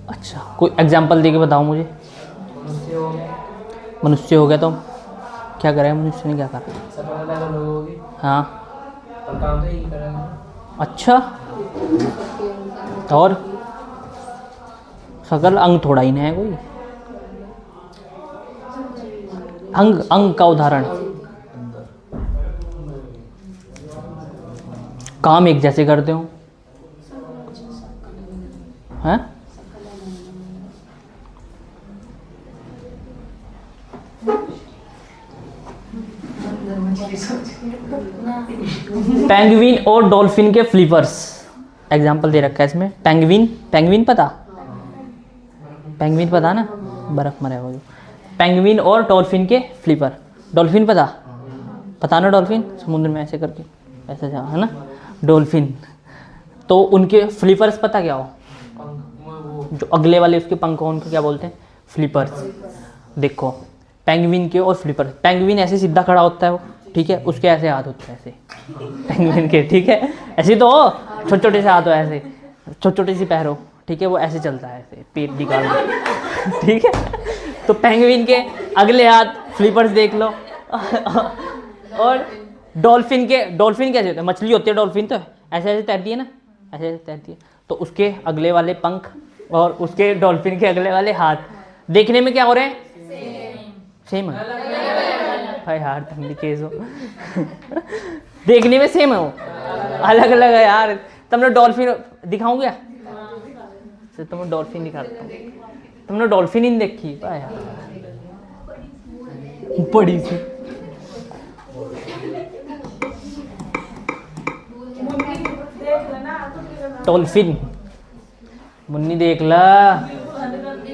अच्छा, कोई एग्जाम्पल देके बताओ मुझे। मनुष्य हो गया तो क्या करेगा? मनुष्य ने क्या करा? हाँ, अच्छा, और सकल अंग थोड़ा ही नहीं है कोई अंग का उदाहरण। काम एक जैसे करते हो हैं? पेंगुइन और डॉल्फिन के फ्लिपर्स, एग्जाम्पल दे रखा है इसमें। पेंगुइन, पेंगुइन पता, पेंगुइन पता ना, बर्फ में रहे वो जो। पेंगुइन और डॉल्फिन के फ्लिपर, डॉल्फिन पता, पता ना डॉल्फिन, समुद्र में ऐसे करके ऐसे जा, है ना डॉल्फिन। तो उनके फ्लिपर्स पता क्या हो, जो अगले वाले उसके पंख हो उनको क्या बोलते हैं, फ्लिपर्स। देखो पेंगुइन के और फ्लिपर, पेंगुइन ऐसे सीधा खड़ा होता है वो, ठीक है, उसके ऐसे हाथ होते हैं ऐसे पेंगुइन के, ठीक है, ऐसे तो हो, छोटे छोटे से हाथ हो ऐसे, छोटे छोटे सी पैर हो, ठीक है, वो ऐसे चलता है ऐसे पेट निकाल के, ठीक है। तो पेंगुइन के अगले हाथ फ्लिपर्स देख लो। और डॉल्फिन के, डॉल्फिन कैसे होते हैं, मछली होती है डॉल्फिन, तो ऐसे ऐसे तैरती है ना, ऐसे ऐसे तैरती है, तो उसके अगले वाले पंख और उसके डॉल्फिन के अगले वाले हाथ देखने में क्या हो रहे हैं, सेम है भाई यार, तुम केस हो देखने में सेम हो, अलग अलग है यार। तुमने डॉल्फिन दिखाऊं क्या, तुमने डॉल्फिन दिखाता हूँ, तुमने डॉल्फिन ही नहीं देखी भाई यार, बड़ी सी। डॉल्फिन, मुन्नी देख ला,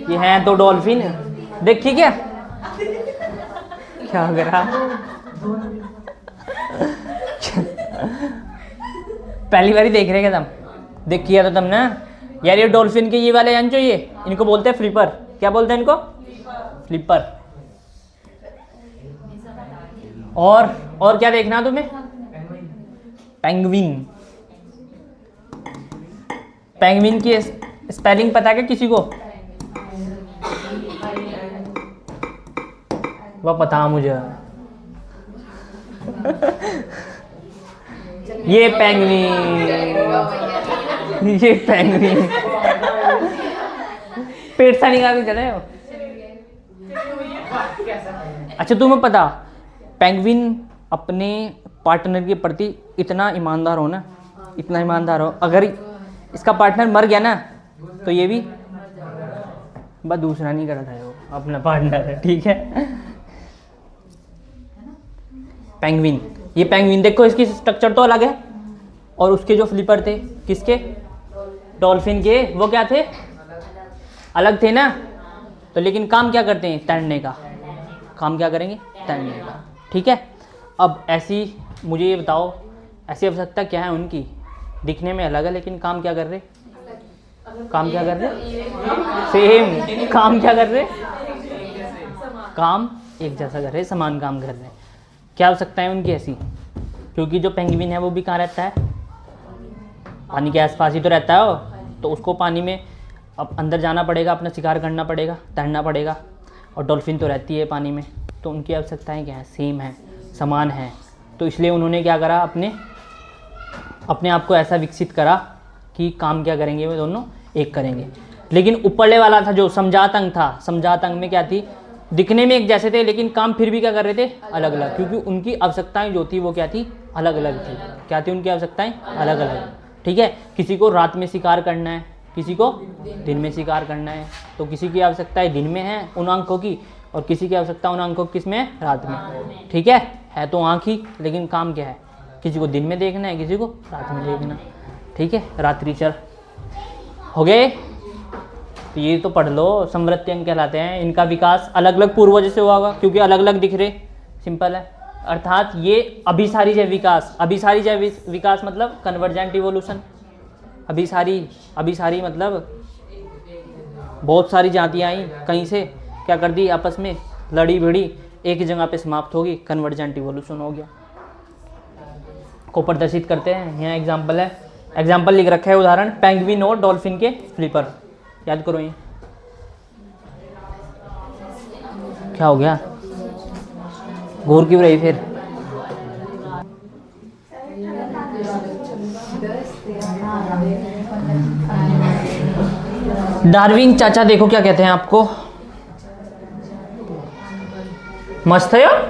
ये हैं तो डॉल्फिन, देखी क्या क्या करा पहली बारी देख रहे क्या तुम, देख किया तो तुम ना यार। ये डॉल्फिन के ये वाले जान चाहिए, इनको बोलते हैं फ्लिपर, क्या बोलते हैं इनको, फ्लिपर। और क्या देखना तुम्हें, पेंगुइन। पेंगुइन की स्पेलिंग पता है किसी को, वह पता मुझे ये पेंगुइन, ये पेंगुइन पेट से निकाल के चले हो। अच्छा तुम्हें पता, पेंगुइन अपने पार्टनर के प्रति इतना ईमानदार हो ना, इतना ईमानदार हो, अगर इसका पार्टनर मर गया ना तो ये भी बस दूसरा नहीं करता है, वो अपना पार्टनर है, ठीक है। पेंगुइन, ये पेंगुइन देखो, इसकी स्ट्रक्चर तो अलग है, और उसके जो फ्लिपर थे किसके, डॉल्फिन के, वो क्या थे, अलग थे ना। तो लेकिन काम क्या करते हैं, तैरने का काम क्या करेंगे, तैरने का, ठीक है। अब ऐसी मुझे ये बताओ, ऐसी आवश्यकता क्या है उनकी, दिखने में अलग है लेकिन काम क्या कर रहे, काम क्या कर रहे, सेम काम क्या कर रहे, काम एक जैसा कर रहे, समान काम कर रहे हैं। क्या आवश्यकता है उनकी ऐसी, क्योंकि जो पेंगुइन है वो भी कहाँ रहता है, पानी के आसपास ही तो रहता है वो, तो उसको पानी में अब अंदर जाना पड़ेगा, अपना शिकार करना पड़ेगा, तैरना पड़ेगा, और डॉल्फिन तो रहती है पानी में, तो उनकी आवश्यकताएं क्या है, सेम है, समान है। तो इसलिए उन्होंने क्या करा, अपने आप को ऐसा विकसित करा कि काम क्या करेंगे, वो दोनों एक करेंगे। लेकिन ऊपरले वाला था जो समझात अंग था, समझात अंग में क्या थी, दिखने में एक जैसे थे लेकिन काम फिर भी क्या कर रहे थे, अलग अलग, क्योंकि उनकी आवश्यकताएं जो थी वो क्या थी, अलग अलग थी। क्या थी उनकी आवश्यकताएं, अलग अलग, ठीक है। किसी को रात में शिकार करना है, किसी को दिन में शिकार करना है, तो किसी की आवश्यकताएं दिन में है उन अंकों की, और किसी की आवश्यकता उन अंकों किस में, रात में, ठीक है तो आँख ही, लेकिन काम क्या है, किसी को दिन में देखना है, किसी को रात में देखना, ठीक है, रात्रिचर हो गए। तो ये तो पढ़ लो, समृद्धि अंग कहलाते हैं। इनका विकास अलग अलग पूर्वज से हुआ होगा, क्योंकि अलग अलग दिख रहे, सिंपल है। अर्थात ये अभिसारी जैव विकास, अभिसारी जैव विकास मतलब कन्वर्जेंट इवोल्यूशन। अभिसारी मतलब बहुत सारी जातियाँ आई, कहीं से क्या कर दी, आपस में लड़ी भिड़ी, एक जगह पे समाप्त होगी, कन्वर्जेंट इवोल्यूशन हो गया, को प्रदर्शित करते हैं। यहाँ एग्जाम्पल है, एग्जाम्पल लिख रखा है, उदाहरण पेंगुइन और डॉल्फिन के फ्लिपर, याद करो। ये क्या हो गया, घूर क्यों रही फिर, डार्विन चाचा देखो क्या कहते हैं आपको, मस्त है यार,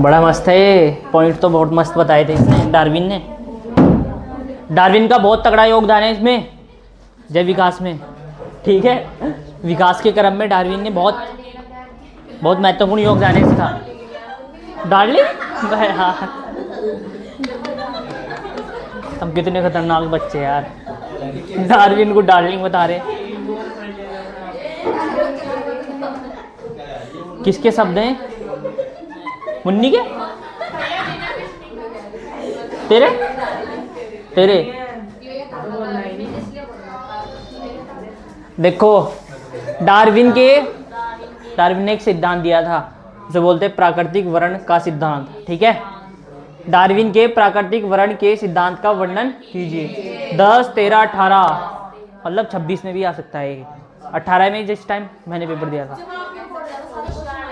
बड़ा मस्त है, पॉइंट तो बहुत मस्त बताए थे इसने, डार्विन ने। डार्विन का बहुत तगड़ा योगदान है इसमें, जैव विकास में, ठीक है। विकास के क्रम में डार्विन ने बहुत बहुत महत्वपूर्ण योगदान है इसका। डार्लिंग यार, हम कितने खतरनाक बच्चे यार, डार्विन को डार्लिंग बता रहे। किसके शब्द हैं? मुन्नी के? तेरे तेरे देखो, डार्विन ने एक सिद्धांत दिया था, उसे बोलते हैं प्राकृतिक वर्ण का सिद्धांत। ठीक है, डार्विन के प्राकृतिक वर्ण के सिद्धांत का वर्णन कीजिए। 10, 13, 18 मतलब 26 में भी आ सकता है, 18 में जिस टाइम मैंने पेपर दिया था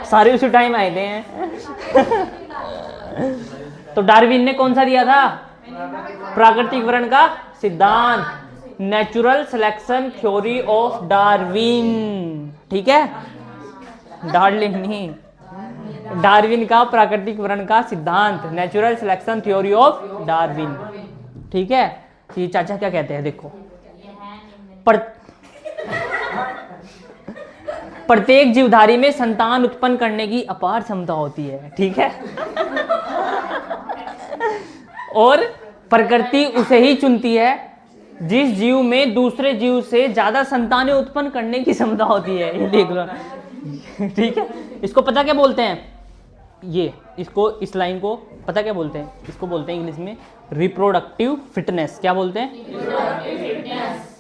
सारे उसी टाइम आए थे। तो डार्विन ने कौन सा दिया था? प्राकृतिक वर्ण का सिद्धांत, natural selection theory of Darwin. ठीक है, डार्लिंग नहीं, डार्विन का प्राकृतिक वर्ण का सिद्धांत, natural selection theory of Darwin. ठीक है, ये चाचा क्या कहते हैं देखो, प्रत्येक जीवधारी में संतान उत्पन्न करने की अपार क्षमता होती है। ठीक है, और प्रकृति उसे ही चुनती है जिस जीव में दूसरे जीव से ज्यादा संतानें उत्पन्न करने की क्षमता होती है। ये देख लो। ठीक है, इसको पता क्या बोलते हैं? ये इसको, इस लाइन को पता क्या बोलते हैं? इसको बोलते हैं इंग्लिश में रिप्रोडक्टिव फिटनेस। क्या बोलते हैं?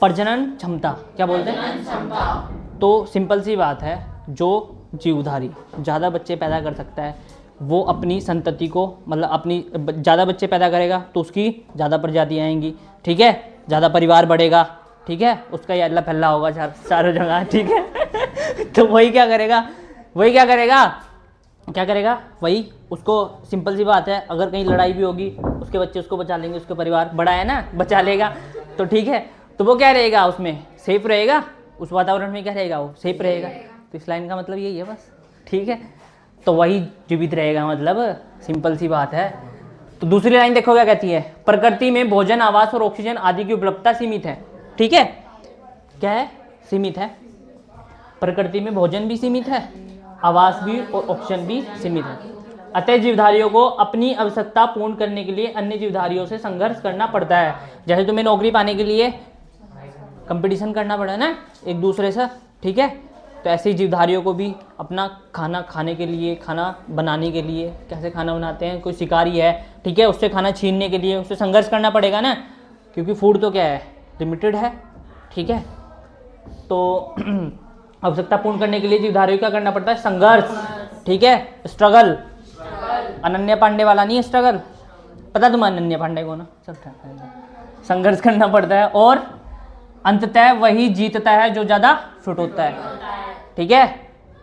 प्रजनन क्षमता। क्या बोलते हैं? तो सिंपल सी बात है, जो जीवधारी ज़्यादा बच्चे पैदा कर सकता है वो अपनी संतति को, मतलब अपनी ज़्यादा बच्चे पैदा करेगा तो उसकी ज़्यादा प्रजातियाँ आएंगी। ठीक है, ज़्यादा परिवार बढ़ेगा। ठीक है, उसका ये अल्लाह फल्ला होगा चारों जगह। ठीक है, तो वही क्या करेगा? वही उसको, सिंपल सी बात है, अगर कहीं लड़ाई भी होगी उसके बच्चे उसको बचा लेंगे, उसके परिवार बड़ा है ना, बचा लेगा। तो ठीक है, तो वो क्या रहेगा? उसमें सेफ रहेगा, उस वातावरण में क्या रहेगा? वो सेफ रहेगा। तो इस लाइन का मतलब यही है बस। ठीक है, तो वही जीवित रहेगा, मतलब सिंपल सी बात है। तो दूसरी लाइन देखो क्या कहती है? प्रकृति में भोजन, आवास और ऑक्सीजन आदि की उपलब्धता सीमित है। ठीक है, क्या है? सीमित है। प्रकृति में भोजन भी सीमित है, आवास भी और ऑक्सीजन भी सीमित है। अतः जीवधारियों को अपनी आवश्यकता पूर्ण करने के लिए अन्य जीवधारियों से संघर्ष करना पड़ता है। जैसे तुम्हें नौकरी पाने के लिए कंपटीशन करना पड़ा ना एक दूसरे से। ठीक है, तो ऐसे ही जीवधारियों को भी अपना खाना खाने के लिए, खाना बनाने के लिए, कैसे खाना बनाते हैं, कोई शिकारी है, ठीक है, उससे खाना छीनने के लिए उससे संघर्ष करना पड़ेगा ना, क्योंकि फूड तो क्या है? लिमिटेड है। ठीक है, तो आवश्यकता पूर्ण करने के लिए जीवधारियों क्या करना पड़ता है? संघर्ष। ठीक है, स्ट्रगल। अनन्या पांडे वाला नहीं है स्ट्रगल, पता तुम्हें अनन्या पांडे को ना? सब संघर्ष करना पड़ता है और अंततः वही जीतता है जो ज़्यादा फिट होता है। ठीक है,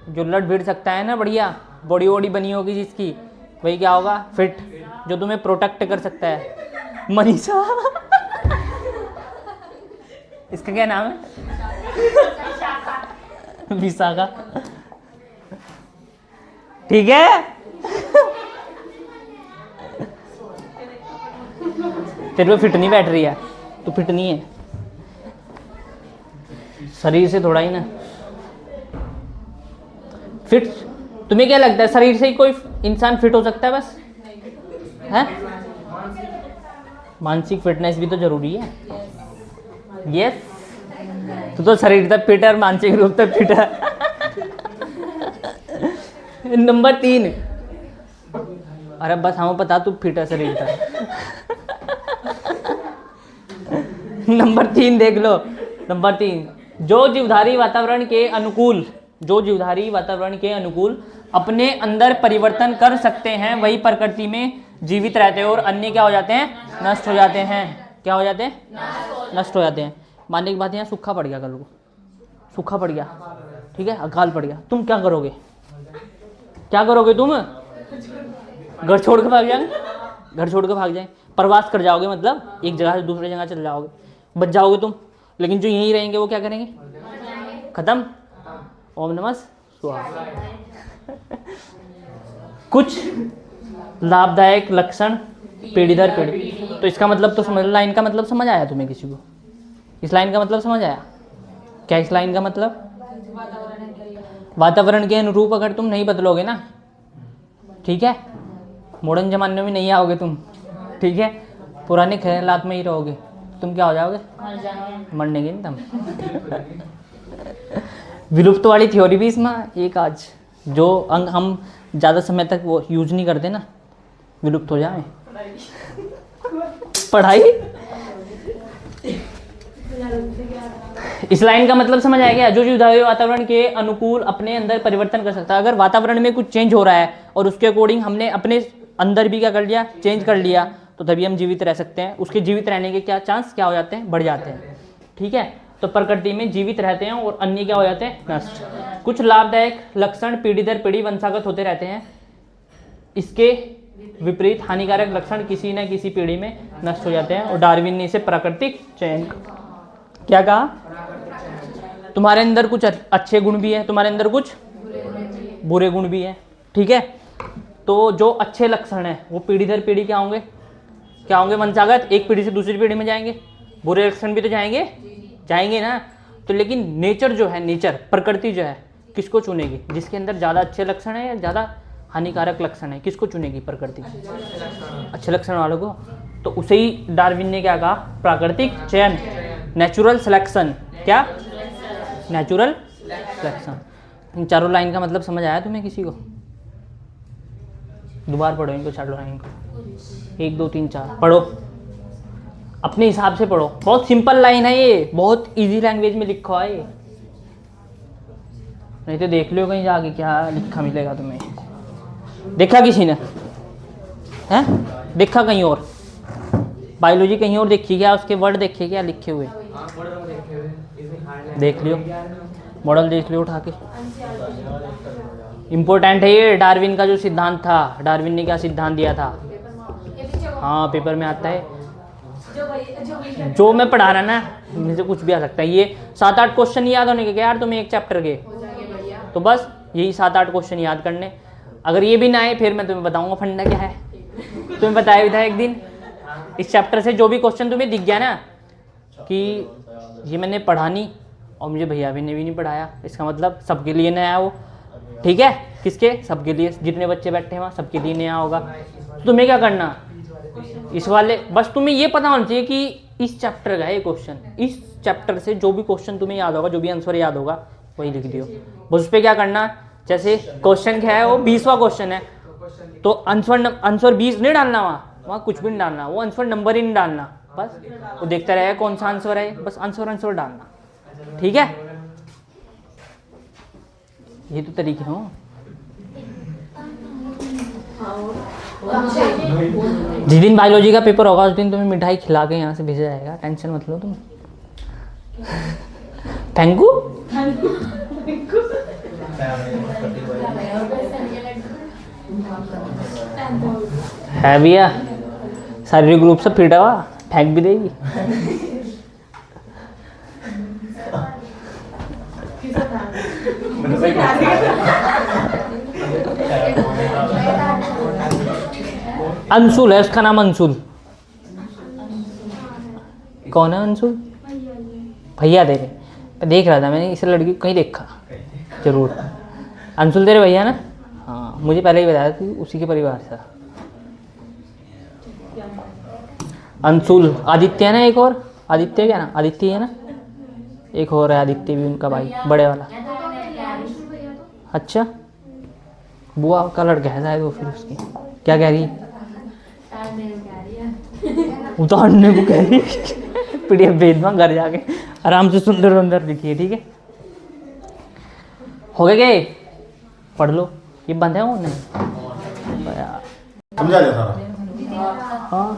जो लड़ भिड़ सकता है ना, बढ़िया बॉडी वॉडी बनी होगी जिसकी, वही क्या होगा? फिट, जो तुम्हें प्रोटेक्ट कर सकता है। मनीषा इसका क्या नाम है? विशाखा। ठीक है, तेरे पे फिट नहीं बैठ रही है, तू फिट नहीं है शरीर से, थोड़ा ही ना फिट। तुम्हें क्या लगता है शरीर से ही कोई इंसान फिट हो सकता है बस? है? मानसिक फिटनेस भी तो जरूरी है। यस, तो शरीर तक फिट है और मानसिक रूप तक फिट है। नंबर 3, अरे बस हमें पता तू फिट है शरीर तक। नंबर 3 देख लो। नंबर 3, जो जीवधारी वातावरण के अनुकूल अपने अंदर परिवर्तन कर सकते हैं वही प्रकृति में जीवित रहते हैं और अन्य क्या हो जाते हैं? नष्ट हो जाते हैं। क्या हो जाते हैं? नष्ट हो जाते हैं। मानने की बात, यहाँ सूखा पड़ गया, कल को सूखा पड़ गया, ठीक है, अकाल पड़ गया, तुम क्या करोगे? तुम घर छोड़ के भाग जाएंगे, प्रवास कर जाओगे, मतलब एक जगह से दूसरी जगह चले जाओगे, बच जाओगे तुम। लेकिन जो यहीं रहेंगे वो क्या करेंगे? खत्म। ओम नमः शिवाय। कुछ लाभदायक लक्षण पीढ़ी दर पीढ़ी। तो इसका मतलब तो समझ, लाइन का मतलब समझ आया तुम्हें? किसी को इस लाइन का मतलब समझ आया क्या? इस लाइन का मतलब वातावरण के अनुरूप अगर तुम नहीं बदलोगे ना, ठीक है, मॉडर्न जमाने में नहीं आओगे तुम, ठीक है, पुराने ख्यालात में ही रहोगे, तुम क्या हो जाओगे? मरने के नहीं तुम। विलुप्त वाली थ्योरी भी इसमें एक आज जो अंग हम ज़्यादा समय तक वो यूज नहीं करते ना, विलुप्त हो जाए। पढ़ाई इस लाइन का मतलब समझ आया क्या? जो जीवधारी वातावरण के अनुकूल अपने अंदर परिवर्तन कर सकता है। अगर वातावरण में कुछ चेंज हो रहा है और उसके अकॉर्डिंग हमने अपने अंदर भी क्या कर लिया, चेंज कर लिया, तो तभी हम जीवित रह सकते हैं। उसके जीवित रहने के क्या चांस क्या हो जाते हैं? बढ़ जाते हैं, ठीक है। तो प्रकृति में जीवित रहते हैं और अन्य क्या हो जाते हैं? नष्ट। कुछ लाभदायक लक्षण पीढ़ी दर पीढ़ी वंशागत होते रहते हैं, इसके विपरीत हानिकारक लक्षण किसी न किसी पीढ़ी में नष्ट हो जाते हैं। और डार्विन ने इसे प्राकृतिक चयन क्या कहा? तुम्हारे अंदर कुछ अच्छे गुण भी है, तुम्हारे अंदर कुछ बुरे गुण भी है, ठीक है। तो जो अच्छे लक्षण हैं वो पीढ़ी दर पीढ़ी क्या होंगे? क्या होंगे? वंशागत, एक पीढ़ी से दूसरी पीढ़ी में जाएंगे। बुरे लक्षण भी तो जाएंगे ना। तो लेकिन नेचर जो है, नेचर प्रकृति जो है, किसको चुनेगी? जिसके अंदर ज़्यादा अच्छे लक्षण है या ज़्यादा हानिकारक लक्षण है, किसको चुनेगी प्रकृति? अच्छे लक्षण वालों को। तो उसे ही डार्विन ने क्या कहा? प्राकृतिक चयन, नेचुरल सिलेक्शन। क्या? Natural selection. इन चारों लाइन का मतलब समझ आया तुम्हें किसी को? दोबारा पढ़ो इनको, चारों लाइन को, 1 2 3 4 पढ़ो, अपने हिसाब से पढ़ो। बहुत सिंपल लाइन है ये, बहुत इजी लैंग्वेज में लिखा है ये, नहीं तो देख लो कहीं जाके क्या लिखा मिलेगा तुम्हें। देखा किसी ने? हैं? देखा कहीं और? बायोलॉजी कहीं और देखी क्या? उसके वर्ड देखे क्या लिखे हुए? देख लियो, मॉडल देख लियो उठा के। इम्पोर्टेंट है ये। डार्विन का जो सिद्धांत था, डार्विन ने क्या सिद्धांत दिया था? हाँ, पेपर में आता है। जो मैं पढ़ा रहा ना, इनमें से कुछ भी आ सकता है। ये 7-8 क्वेश्चन याद होने के क्या यार तुम्हें एक चैप्टर के? तो बस यही 7-8 क्वेश्चन याद करने। अगर ये भी ना आए फिर मैं तुम्हें बताऊंगा फंडा क्या है। तुम्हें बताया भी था एक दिन, इस चैप्टर से जो भी क्वेश्चन तुम्हें दिख गया ना कि ये मैंने पढ़ा नहीं और मुझे भैया भी ने भी नहीं पढ़ाया, इसका मतलब सबके लिए नया वो, ठीक है। किसके? सबके लिए। जितने बच्चे बैठे हैं वहाँ सबके लिए नया होगा। तो तुम्हें क्या करना, इस वाले बस तुम्हें ये पता होना चाहिए कि इस चैप्टर का है क्वेश्चन, इस चैप्टर से जो भी क्वेश्चन तुम्हें याद होगा, जो भी आंसर याद होगा वही लिख दियो। बस उस पर क्या करना, जैसे क्वेश्चन क्या है, वो 20वां क्वेश्चन है तो आंसर 20 नहीं डालना, वहाँ कुछ भी नहीं डालना, वो आंसर नंबर ही नहीं डालना। बस वो देखता रहेगा कौन सा आंसर है, बस आंसर डालना, ठीक है। ये तो तरीके हो। जिस दिन बायोलॉजी का पेपर होगा उस दिन तुम्हें मिठाई खिला के यहाँ से भेजा जाएगा, टेंशन मत लो तुम। Thank you. है भैया, शारीरिक रूप से फिट हुआ, फेंक भी देगी। अंशुल है उसका नाम, अंशुल। कौन है अंशुल? भैया तेरे, देख रहा था मैंने इस लड़की को कहीं देखा जरूर। अंशुल तेरे भैया ना? हाँ, मुझे पहले ही बताया था उसी के परिवार से। अंशुल, आदित्य है ना एक और? आदित्य क्या ना? आदित्य है ना? एक और है आदित्य भी, उनका भाई बड़े वाला। अच्छा, बुआ का लड़का है शायद वो। फिर उसकी क्या कह रही? उतारने को कह रही। पीडीएफ भेज दूँ घर जाके, आराम से सुंदर सुंदर लिखिए, ठीक है। हो गए? पढ़ लो। ये बंद है वो? नहीं समझा लिया सारा? हाँ,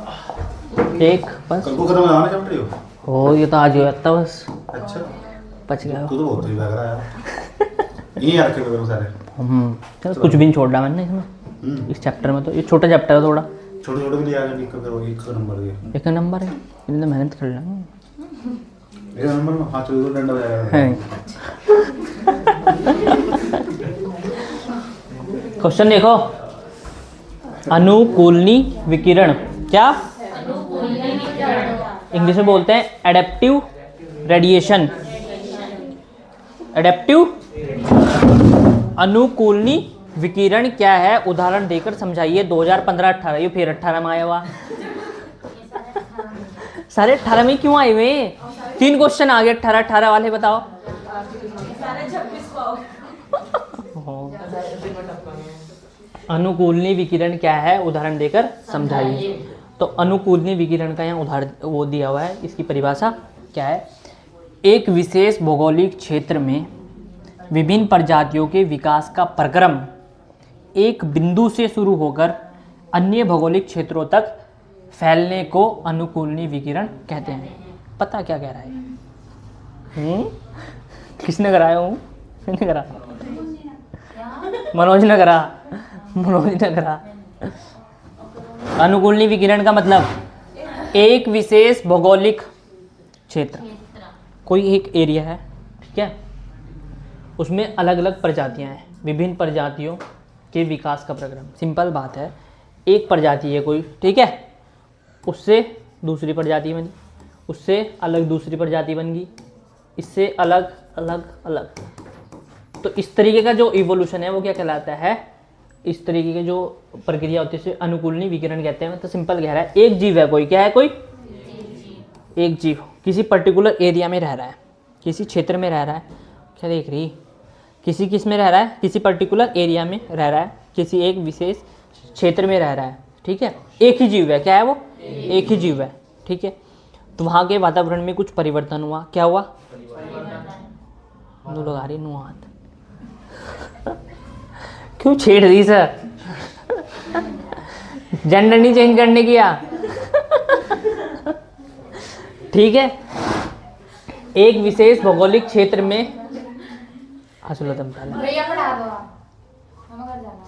एक बस। कल को खत्म होना चैप्टर यो? हो, ये तो आज हो जाता बस। अच्छा, बच गया। तू तो बहुत ही लग रहा है यार। ये यार के पेपर सारे। चलो कुछ भी नहीं छोड़ रहा मैंने इसमें, इस चैप्टर में। तो ये छोटा चैप्टर है थोड़ा, छोटे छोटे भी लिया कर, लिख कर एक नंबर दिए। एक नंबर है, इतने मेहनत कर रहा हूँ। एक नंबर में 5 डंडा बजाएगा। है। क्वेश्चन देखो, अनुकूलनी विकिरण क्या? इंग्लिश में बोलते हैं एडेप्टिव रेडिएशन। एडेप्टिव अनुकूलनी विकिरण क्या है, उदाहरण देकर समझाइए। 2015-18, ये फिर 18 में आया हुआ। सारे 18 में क्यों आए हुए? 3 क्वेश्चन आ गए 18 वाले, बताओ। अनुकूलनी विकिरण क्या है, उदाहरण देकर समझाइए। तो अनुकूलनी विकिरण का यहाँ उदाहरण वो दिया हुआ है, इसकी परिभाषा क्या है? एक विशेष भौगोलिक क्षेत्र में विभिन्न प्रजातियों के विकास का प्रक्रम एक बिंदु से शुरू होकर अन्य भौगोलिक क्षेत्रों तक फैलने को अनुकूलनी विकिरण कहते हैं। पता क्या कह रहा है? किसने कराया हूँ? किसने करा? मनोज ने करा। मनोज ने करा। अनुकूलनी विकिरण का मतलब एक विशेष भौगोलिक क्षेत्र, कोई एक एरिया है, ठीक है, उसमें अलग अलग प्रजातियां हैं, विभिन्न प्रजातियों के विकास का प्रक्रम। सिंपल बात है, एक प्रजाति है कोई, ठीक है, उससे दूसरी प्रजाति बनी, उससे अलग दूसरी प्रजाति बन गई, इससे अलग अलग अलग। तो इस तरीके का जो इवोल्यूशन है वो क्या कहलाता है? इस तरीके की जो प्रक्रिया होती है उसे अनुकूलनी विकिरण कहते हैं। तो सिंपल कह रहा है, एक जीव है कोई, क्या है कोई? एक जीव किसी पर्टिकुलर एरिया में रह रहा है, किसी क्षेत्र में रह रहा है। क्या देख रही? किसी किस में रह रहा है? किसी पर्टिकुलर एरिया में रह रहा है, किसी एक विशेष क्षेत्र में रह रहा है, ठीक है। एक ही जीव है, क्या है वो? एक ही जीव है, ठीक है। तो वहाँ के वातावरण में कुछ परिवर्तन हुआ। क्या हुआ? दो लोग आ रही नु हाथ क्यों छेड़ रही सर? जेंडर नहीं चेंज करने की या? ठीक है, एक विशेष भौगोलिक क्षेत्र में भैया पढ़ा दो आप, हमें घर जाना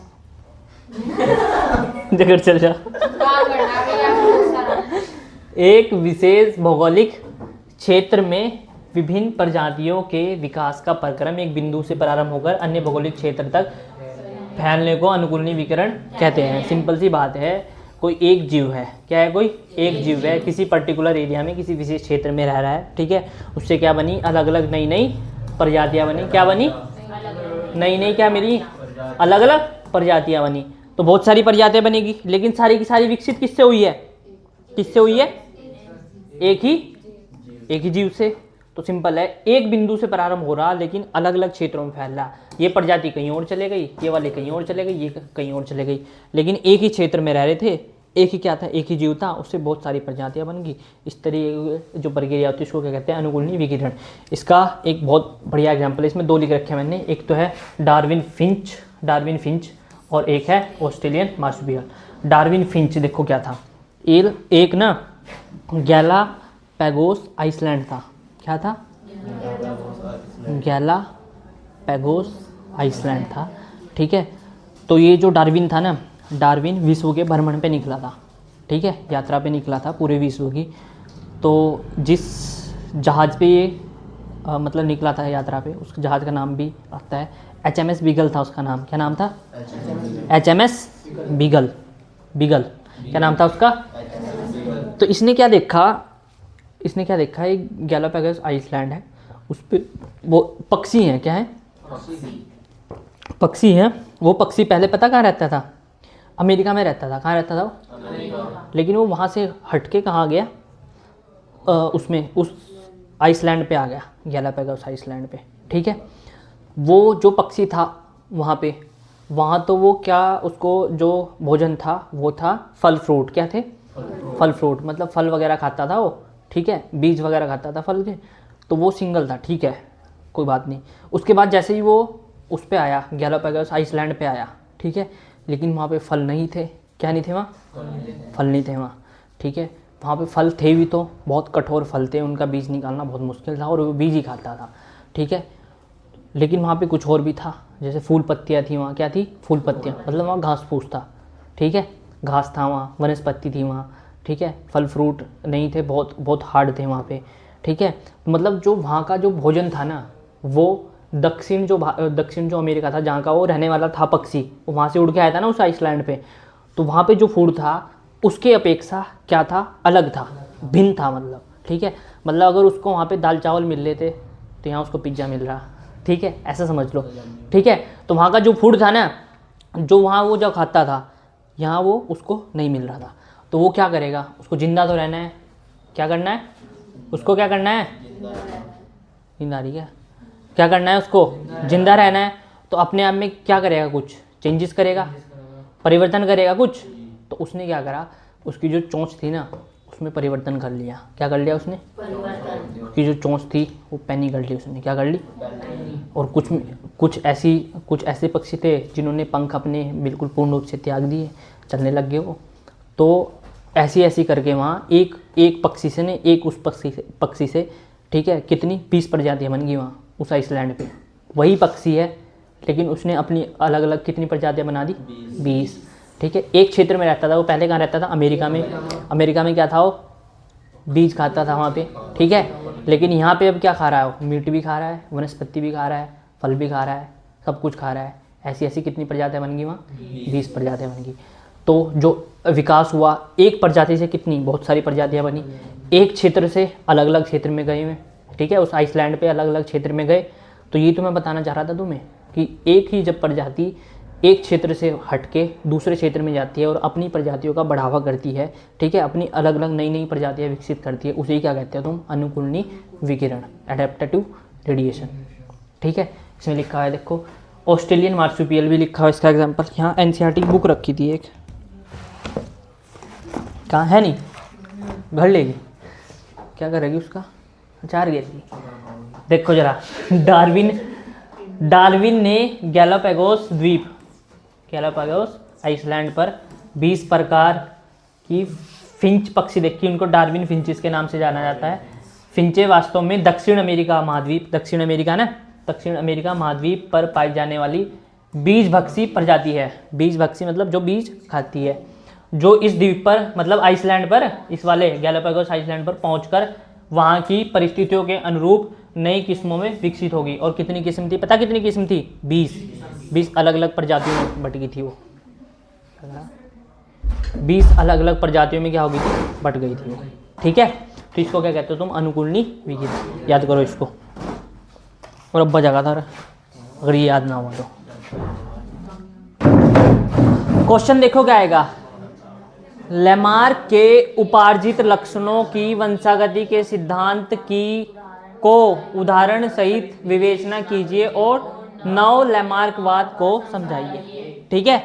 है। जगह चल जा। काम करना है भैया, बहुत सारा। एक विशेष भौगोलिक क्षेत्र में विभिन्न प्रजातियों के विकास का प्रक्रम एक बिंदु से प्रारंभ होकर अन्य भौगोलिक क्षेत्र तक फैलने को अनुकूलनी विकिरण कहते हैं। सिंपल सी बात है, कोई एक जीव है, क्या है? कोई एक जीव है, किसी पर्टिकुलर एरिया में किसी विशेष क्षेत्र में रह रहा है, ठीक है। उससे क्या बनी? अलग अलग नई नई प्रजातियां बनी। क्या बनी? नई नई क्या मिली? अलग अलग प्रजातियां बनी। तो बहुत सारी प्रजातियां बनेगी, लेकिन सारी की सारी विकसित किससे हुई है? किससे हुई है? एक ही जीव से। तो सिंपल है, एक बिंदु से प्रारंभ हो रहा लेकिन अलग अलग क्षेत्रों में फैल रहा। ये प्रजाति कहीं और चले गई, ये वाले कहीं और चले गई, ये कहीं और चले गई, लेकिन एक ही क्षेत्र में रह रहे थे। एक ही क्या था? एक ही जीव था, उससे बहुत सारी प्रजातियां बन गई। इस तरीके जो प्रक्रिया होती है इसको क्या कहते हैं? अनुकूलनी विकिरण। इसका एक बहुत बढ़िया एग्जाम्पल है, इसमें 2 लिख रखे हैं मैंने। एक तो है डार्विन फिंच और एक है ऑस्ट्रेलियन मार्सुपियल। डार्विन फिंच देखो क्या था? एक ना गैलापैगोस आइसलैंड था। क्या था? गैलापैगोस आइसलैंड था, ठीक है। तो ये जो डार्विन था ना, डार्विन विश्व के भ्रमण पे निकला था, ठीक है, यात्रा पे निकला था पूरे विश्व की। तो जिस जहाज़ पे ये मतलब निकला था यात्रा पे, उस जहाज़ का नाम भी आता है HMS बीगल था उसका नाम। क्या नाम था? HMS beagle. क्या नाम था उसका? तो इसने क्या देखा? एक गैलापैगोस आइसलैंड है, उस पर वो पक्षी हैं। क्या है? पक्षी हैं। वो पक्षी पहले पता कहाँ रहता था? अमेरिका में रहता था। कहाँ रहता था वो? लेकिन वो वहाँ से हट के कहाँ गया? उस आइसलैंड पे आ गया, गैलापैगोस आइसलैंड पे, ठीक है। वो जो पक्षी था वहाँ तो वो क्या, उसको जो भोजन था वो था फल फ्रूट। क्या थे? फल फ्रूट, मतलब फल वगैरह खाता था वो, ठीक है, बीज वगैरह खाता था फल के। तो वो सिंगल था, ठीक है, कोई बात नहीं। उसके बाद जैसे ही वो उस पे आया, गैलापैगोस आइसलैंड पे आया, ठीक है, लेकिन वहाँ पे फल नहीं थे। क्या नहीं थे वहाँ? फल नहीं थे वहाँ, ठीक है। वहाँ पे फल थे भी तो बहुत कठोर फल थे, उनका बीज निकालना बहुत मुश्किल था और वो बीज ही खाता था, ठीक है। लेकिन वहाँ पे कुछ और भी था, जैसे फूल पत्तियाँ थी वहाँ। क्या थी? फूल पत्तियाँ, मतलब वहाँ घास फूस था, ठीक है, घास था वहाँ, वनस्पति थी वहाँ, ठीक है। फल फ्रूट नहीं थे, बहुत हार्ड थे वहाँ पे, ठीक है। मतलब जो वहाँ का जो भोजन था ना, वो दक्षिण जो अमेरिका था जहाँ का वो रहने वाला था पक्षी, वो वहाँ से उड़ के आया था ना उस आइसलैंड पे, तो वहाँ पे जो फूड था उसके अपेक्षा क्या था? अलग था, भिन्न था, मतलब, ठीक है। मतलब अगर उसको वहाँ पे दाल चावल मिल लेते तो यहाँ उसको पिज्ज़ा मिल रहा, ठीक है, ऐसा समझ लो। ठीक है, तो वहाँ का जो फूड था ना, जो वहाँ वो जो खाता था, यहाँ वो उसको नहीं मिल रहा था, तो वो क्या करेगा, उसको जिंदा तो रहना है, क्या करना है उसको, क्या करना है, नींद आ रही है, क्या करना है उसको, जिंदा रहना है। तो अपने आप में क्या करेगा, कुछ चेंजेस करेगा, परिवर्तन करेगा कुछ। तो उसने क्या करा, उसकी जो चोंच थी ना उसमें परिवर्तन कर लिया। क्या कर लिया उसने, उसकी जो चोंच थी वो पैनी कर ली उसने, क्या कर ली। और कुछ ऐसे पक्षी थे जिन्होंने पंख अपने बिल्कुल पूर्ण रूप से त्याग दिए, चलने लग गए वो। तो ऐसी करके वहाँ एक पक्षी से ने एक उस पक्षी से ठीक है, कितनी 20 प्रजातियाँ बन गई वहाँ उस आइसलैंड पे। वही पक्षी है लेकिन उसने अपनी अलग अलग कितनी प्रजातियाँ बना दी, 20। ठीक है, एक क्षेत्र में रहता था वो। पहले कहाँ रहता था, अमेरिका में। अमेरिका में क्या था, वो बीज खाता था वहाँ पे। ठीक है, लेकिन यहाँ पे अब क्या खा रहा है, वो मीट भी खा रहा है, वनस्पति भी खा रहा है, फल भी खा रहा है, सब कुछ खा रहा है। ऐसी कितनी प्रजातियाँ बन गई वहाँ, 20 प्रजातियाँ बन गई। तो जो विकास हुआ, एक प्रजाति से कितनी बहुत सारी प्रजातियाँ बनी। एक क्षेत्र से अलग अलग क्षेत्र में गए हुए, ठीक है, उस आइसलैंड पे अलग अलग क्षेत्र में गए। तो ये तो मैं बताना चाह रहा था तुम्हें कि एक ही जब प्रजाति एक क्षेत्र से हटके दूसरे क्षेत्र में जाती है और अपनी प्रजातियों का बढ़ावा करती है, ठीक है, अपनी अलग अलग नई प्रजातियाँ विकसित करती है, उसे क्या कहते हो तुम, अनुकूलनी विकिरण, एडेप्टेटिव रेडिएशन। ठीक है, इसमें लिखा है देखो, ऑस्ट्रेलियन मार्supial भी लिखा है इसका एग्जाम्पल। यहाँ NCERT बुक रखी थी एक, कहाँ है, नहीं घर लेगी, क्या करेगी उसका, अचार घेरेगी। देखो जरा, डार्विन ने गैलापागोस द्वीप, गैलापागोस आइसलैंड पर 20 प्रकार की फिंच पक्षी देखी। उनको डार्विन फिंचेस के नाम से जाना जाता है। फिंचे वास्तव में दक्षिण अमेरिका महाद्वीप, दक्षिण अमेरिका महाद्वीप पर पाई जाने वाली बीजभक्षी प्रजाति है। बीजभक्षी मतलब जो बीज खाती है, जो इस द्वीप पर मतलब आइसलैंड पर, इस वाले गैलापागोस आइसलैंड पर पहुंचकर वहाँ की परिस्थितियों के अनुरूप नई किस्मों में विकसित होगी। और कितनी किस्म थी, पता कितनी किस्म थी, 20 अलग अलग प्रजातियों में बट गई थी वो। 20 अलग अलग प्रजातियों में क्या हो गई थी, बट गई थी वो। ठीक है, तो इसको क्या कहते हो तुम, अनुकूलनी विकिरण। याद करो इसको, और अब्बा जगह था अगर ये याद ना हुआ तो। क्वेश्चन देखो क्या आएगा, लेमार्क के उपार्जित लक्षणों की वंशागति के सिद्धांत को उदाहरण सहित विवेचना कीजिए और नव लेमार्कवाद को समझाइए। ठीक है,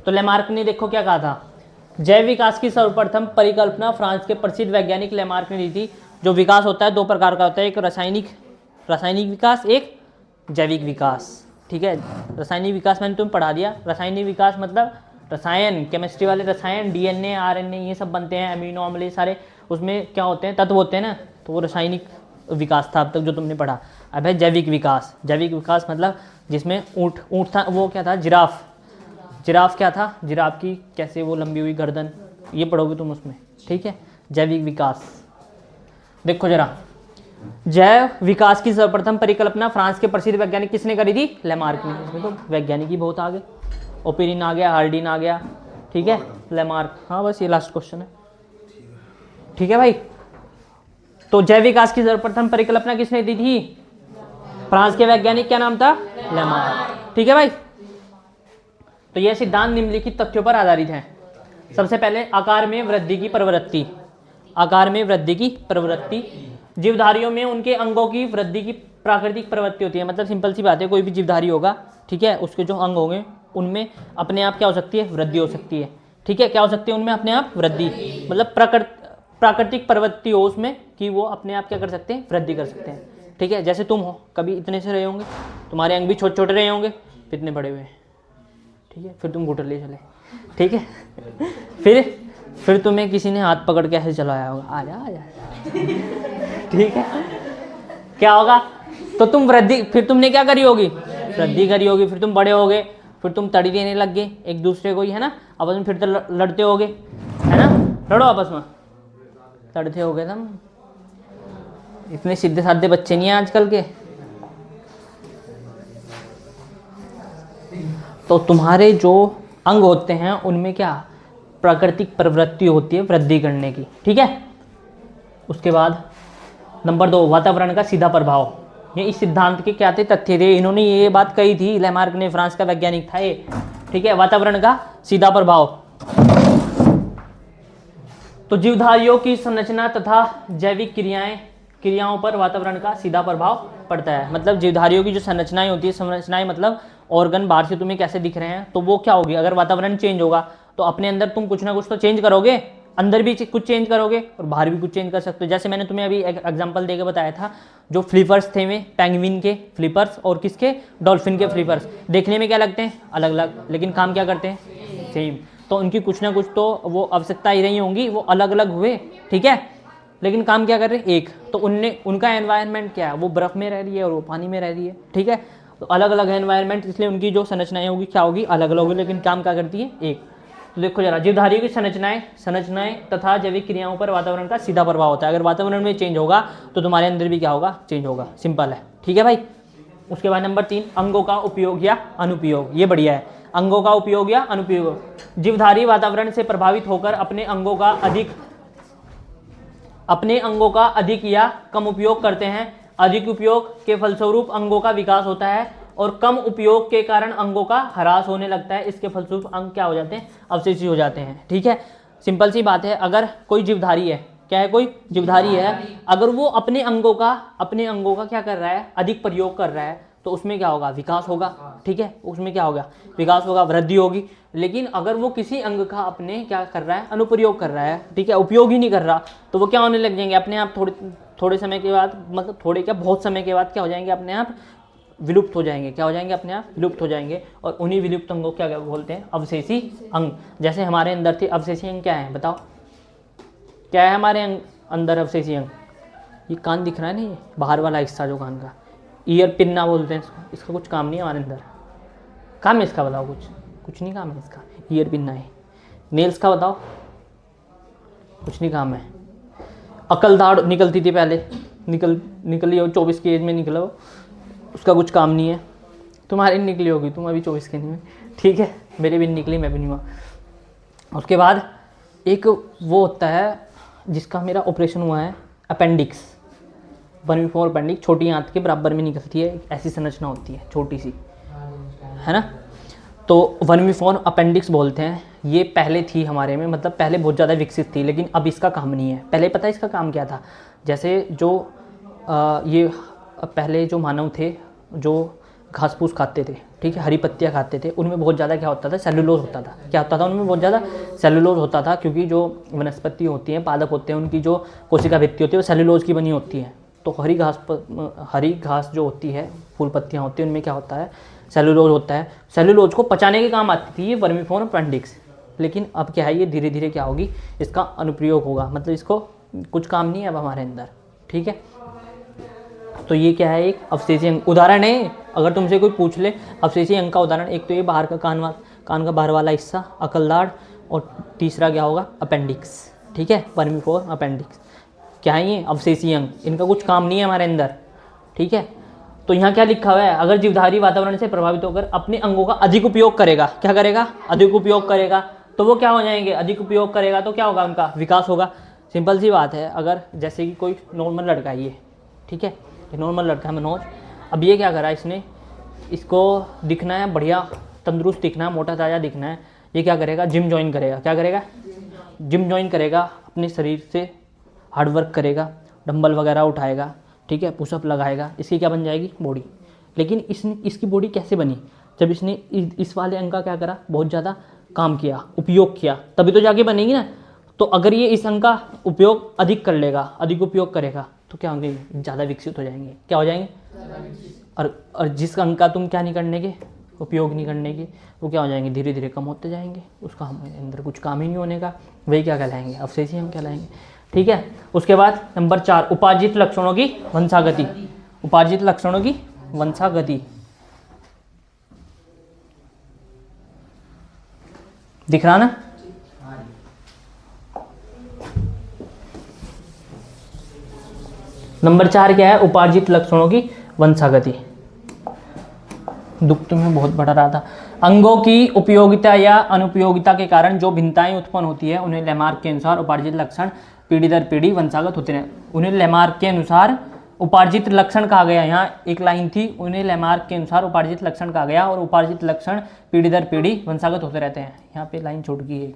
तो लेमार्क ने देखो क्या कहा था, जैव विकास की सर्वप्रथम परिकल्पना फ्रांस के प्रसिद्ध वैज्ञानिक लेमार्क ने दी थी। जो विकास होता है 2 प्रकार का होता है, एक रासायनिक विकास, एक जैविक विकास। ठीक है, रासायनिक विकास मैंने तुम्हें पढ़ा दिया। रासायनिक विकास मतलब रसायन, केमिस्ट्री वाले रसायन, DNA RNA ये सब बनते हैं, अमीनो अम्ल ये सारे, उसमें क्या होते हैं, तत्व होते हैं ना, तो वो रासायनिक विकास था अब तक जो तुमने पढ़ा। अब है जैविक विकास। जैविक विकास मतलब जिसमें ऊँट था, वो क्या था, जिराफ क्या था, जिराफ की कैसे वो लंबी हुई गर्दन, ये पढ़ोगे तुम उसमें। ठीक है, जैविक विकास। देखो जरा, जैव विकास की सर्वप्रथम परिकल्पना फ्रांस के प्रसिद्ध वैज्ञानिक किसने करी थी, लेमार्क ने। इसमें तो वैज्ञानिक ही बहुत आ गए, ओपिरिन आ गया, हार्डिन आ गया, ठीक है, लेमार्क। हाँ बस ये लास्ट क्वेश्चन है। ठीक है भाई, तो जैव विकास की सर्वप्रथम परिकल्पना किसने दी थी, फ्रांस के वैज्ञानिक, क्या नाम था, लेमार्क। ठीक है भाई, तो यह सिद्धांत निम्नलिखित तथ्यों पर आधारित है। सबसे पहले आकार में वृद्धि की प्रवृत्ति। आकार में वृद्धि की प्रवृत्ति, जीवधारियों में उनके अंगों की वृद्धि की प्राकृतिक प्रवृत्ति होती है। मतलब सिंपल सी बात है, कोई भी जीवधारी होगा, ठीक है, उसके जो अंग होंगे उनमें अपने आप क्या हो सकती है, वृद्धि हो सकती है। ठीक है, क्या हो सकती है उनमें अपने आप वृद्धि, मतलब प्राकृतिक प्रवृत्ति हो उसमें कि वो अपने आप क्या कर सकते हैं, वृद्धि कर सकते हैं। ठीक है, जैसे तुम हो, कभी इतने से रहे होंगे, तुम्हारे अंग भी छोटे छोटे रहे होंगे, इतने बड़े हुए। ठीक है, फिर तुम घुटन ले चले। ठीक है, फिर तुम्हें किसी ने हाथ पकड़ के ऐसे चलाया होगा, आ जा। ठीक है, क्या होगा, तो तुम वृद्धि, फिर तुमने क्या करी होगी, वृद्धि करी होगी। फिर तुम बड़े हो गए, फिर तुम तड़ी देने लग गए एक दूसरे को ही, है ना, आपस में फिर तो लड़ते होगे, है ना, लड़ो आपस में, लड़ते हो गए तुम। इतने सीधे साधे बच्चे नहीं हैं आजकल के। तो तुम्हारे जो अंग होते हैं उनमें क्या प्राकृतिक प्रवृत्ति होती है वृद्धि करने की। ठीक है, उसके बाद नंबर 2, वातावरण का सीधा प्रभाव। ये इस सिद्धांत के क्या थे, तथ्य थे। इन्होंने ये बात कही थी, लैमार्क ने, फ्रांस का वैज्ञानिक था ये, ठीक है। वातावरण का सीधा प्रभाव, तो जीवधारियों की संरचना तथा जैविक क्रियाओं पर वातावरण का सीधा प्रभाव पड़ता है। मतलब जीवधारियों की जो संरचनाएं होती है, संरचनाएं मतलब ऑर्गन बाहर से तुम्हें कैसे दिख रहे हैं, तो वो क्या होगी, अगर वातावरण चेंज होगा तो अपने अंदर तुम कुछ ना कुछ तो चेंज करोगे, अंदर भी कुछ चेंज करोगे और बाहर भी कुछ चेंज कर सकते हो। जैसे मैंने तुम्हें अभी एक एग्जांपल देके बताया था, जो फ्लिपर्स थे में पेंगुइन के फ्लिपर्स और किसके, डॉल्फिन के फ्लिपर्स, देखने में क्या लगते हैं, अलग अलग, लेकिन काम क्या करते हैं, सेम। तो उनकी कुछ ना कुछ तो वो आवश्यकता ही रही होंगी, वो अलग अलग हुए, ठीक है, लेकिन काम क्या कर रहे हैं, एक। तो उनका एनवायरनमेंट क्या है, वो बर्फ में रह रही है और वो पानी में रह रही है, ठीक है। तो अलग अलग एनवायरनमेंट, इसलिए उनकी जो संरचनाएं होगी क्या होगी, अलग अलग होगी, लेकिन काम क्या करती है, एक। तो देखो जरा, जीवधारियों की संरचनाएं तथा जैविक क्रियाओं पर वातावरण का सीधा प्रभाव होता है। अगर वातावरण में चेंज होगा तो तुम्हारे अंदर भी क्या होगा, चेंज होगा, सिंपल है, ठीक है भाई। उसके बाद नंबर 3, अंगों का उपयोग या अनुपयोग। ये बढ़िया है, अंगों का उपयोग या अनुपयोग। जीवधारी वातावरण से प्रभावित होकर अपने अंगों का अधिक या कम उपयोग करते हैं। अधिक उपयोग के फलस्वरूप अंगों का विकास होता है और कम उपयोग के कारण अंगों का ह्रास होने लगता है। इसके फलस्वरूप अंग क्या हो जाते हैं, अवशेषी हो जाते हैं, ठीक है। सिंपल सी बात है, अगर कोई जीवधारी है, क्या है, कोई जीवधारी है, अगर वो अपने अंगों का क्या कर रहा है, अधिक प्रयोग कर रहा है, तो उसमें क्या होगा, विकास होगा, ठीक है, उसमें क्या होगा, विकास होगा, वृद्धि होगी। लेकिन अगर वो किसी अंग का अपने क्या कर रहा है, अनुप्रयोग कर रहा है, ठीक है, उपयोग ही नहीं कर रहा, तो वो क्या होने लग जाएंगे अपने आप, थोड़े समय के बाद, मतलब थोड़े क्या, बहुत समय के बाद क्या हो जाएंगे, अपने आप विलुप्त हो जाएंगे। क्या हो जाएंगे, अपने आप विलुप्त हो जाएंगे। और उन्हीं विलुप्त अंगों को क्या बोलते हैं, अवशेषी अंग। जैसे हमारे अंदर थे अवशेषी अंग, क्या है बताओ, क्या है हमारे अंदर अवशेषी अंग, ये कान दिख रहा है नहीं, बाहर वाला हिस्सा जो कान का, ईयर पिन्ना बोलते हैं इसका कुछ काम नहीं है हमारे अंदर, काम है इसका बताओ, कुछ नहीं काम है इसका, ईयर पिन्ना है। नेल्स का बताओ, कुछ नहीं काम है। अकल दाढ़ निकलती थी पहले, निकली हो 24 की एज में निकला हो, उसका कुछ काम नहीं है। तुम्हारी निकली होगी, तुम अभी 24 के नहीं में, ठीक है, मेरी भी निकली, मैं भी नहीं हुआ। उसके बाद एक वो होता है जिसका मेरा ऑपरेशन हुआ है, अपेंडिक्स, 1/4 अपेंडिक्स, छोटी आंत के बराबर में निकलती है, ऐसी संरचना होती है छोटी सी, है ना। तो 1/4 अपेंडिक्स बोलते हैं। ये पहले थी हमारे में, मतलब पहले बहुत ज़्यादा विकसित थी, लेकिन अब इसका काम नहीं है। पहले पता है इसका काम क्या था, जैसे जो ये पहले जो मानव थे जो घास फूस खाते थे, ठीक है, हरी पत्तियाँ खाते थे, उनमें बहुत ज़्यादा क्या होता था, सेलुलोज होता था। क्या होता था उनमें, बहुत ज़्यादा सेलुलोज होता था, क्योंकि जो वनस्पति होती हैं, पादप होते हैं, उनकी जो कोशिका भित्ति होती है वो सेलुलोज की बनी होती है। तो हरी घास जो होती है, फूल पत्तियाँ होती हैं, उनमें क्या होता है, सेलुलोज होता है। सेलुलोज को पचाने के काम आती थी ये 1/4 अपेंडिक्स, लेकिन अब क्या है, ये धीरे धीरे क्या होगी, इसका अनुप्रयोग होगा, मतलब इसको कुछ काम नहीं है अब हमारे अंदर, ठीक है। तो ये क्या है, एक अवशेषी अंग उदाहरण है। अगर तुमसे कोई पूछ ले अवशेषी अंग का उदाहरण, एक तो ये बाहर का कान का बाहर वाला हिस्सा, अकलदाढ़, और तीसरा क्या होगा, अपेंडिक्स, ठीक है, 1/4 अपेंडिक्स। क्या है ये, अवशेषी अंग, इनका कुछ काम नहीं है हमारे अंदर, ठीक है। तो यहाँ क्या लिखा हुआ है, अगर जीवधारी वातावरण से प्रभावित होकर अपने अंगों का अधिक उपयोग करेगा, क्या करेगा, अधिक उपयोग करेगा, तो वो क्या हो जाएंगे, अधिक उपयोग करेगा तो क्या होगा, उनका विकास होगा। सिंपल सी बात है। अगर जैसे कि कोई नॉर्मल लड़का है ये, ठीक है, ये नॉर्मल लड़का है मनोज, अब ये क्या करा इसने, इसको दिखना है बढ़िया तंदुरुस्त दिखना है, मोटा ताज़ा दिखना है, ये क्या करेगा, जिम ज्वाइन करेगा। क्या करेगा, जिम ज्वाइन करेगा, अपने शरीर से हार्ड वर्क करेगा, डंबल वगैरह उठाएगा, ठीक है, पुशअप लगाएगा, इसकी क्या बन जाएगी, बॉडी। लेकिन इसकी बॉडी कैसे बनी, जब इसने इस वाले अंग का क्या करा, बहुत ज़्यादा काम किया, उपयोग किया, तभी तो जाके बनेगी ना। तो अगर ये इस अंग का उपयोग अधिक कर लेगा, अधिक उपयोग करेगा, तो क्या होंगे, ज़्यादा विकसित हो जाएंगे। क्या हो जाएंगे, और जिस अंग का तुम क्या नहीं करने के, उपयोग नहीं करने के, वो क्या हो जाएंगे, धीरे धीरे कम होते जाएंगे, उसका हमारे अंदर कुछ काम ही नहीं होने का, वही क्या कहलाएंगे, अवशेषी अंग कहलाएंगे, ठीक है। उसके बाद नंबर 4, उपार्जित लक्षणों की वंशागति। उपार्जित लक्षणों की वंशागति दिख रहा ना, नंबर 4 क्या है, उपार्जित लक्षणों की वंशागति। दुख तुम्हें बहुत बढ़ा रहा था। अंगों की उपयोगिता या अनुपयोगिता के कारण जो भिन्नताएं उत्पन्न होती है, उन्हें लैमार्क के अनुसार उपार्जित लक्षण पीढ़ी दर पीढ़ी वंशागत होते हैं। उन्हें लैमार्क के अनुसार उपार्जित लक्षण कहा गया, यहाँ एक लाइन थी, उन्हें लैमार्क के अनुसार उपार्जित लक्षण कहा गया, और उपार्जित लक्षण पीढ़ी दर पीढ़ी वंशागत होते रहते हैं। यहाँ पे लाइन छूट गई है,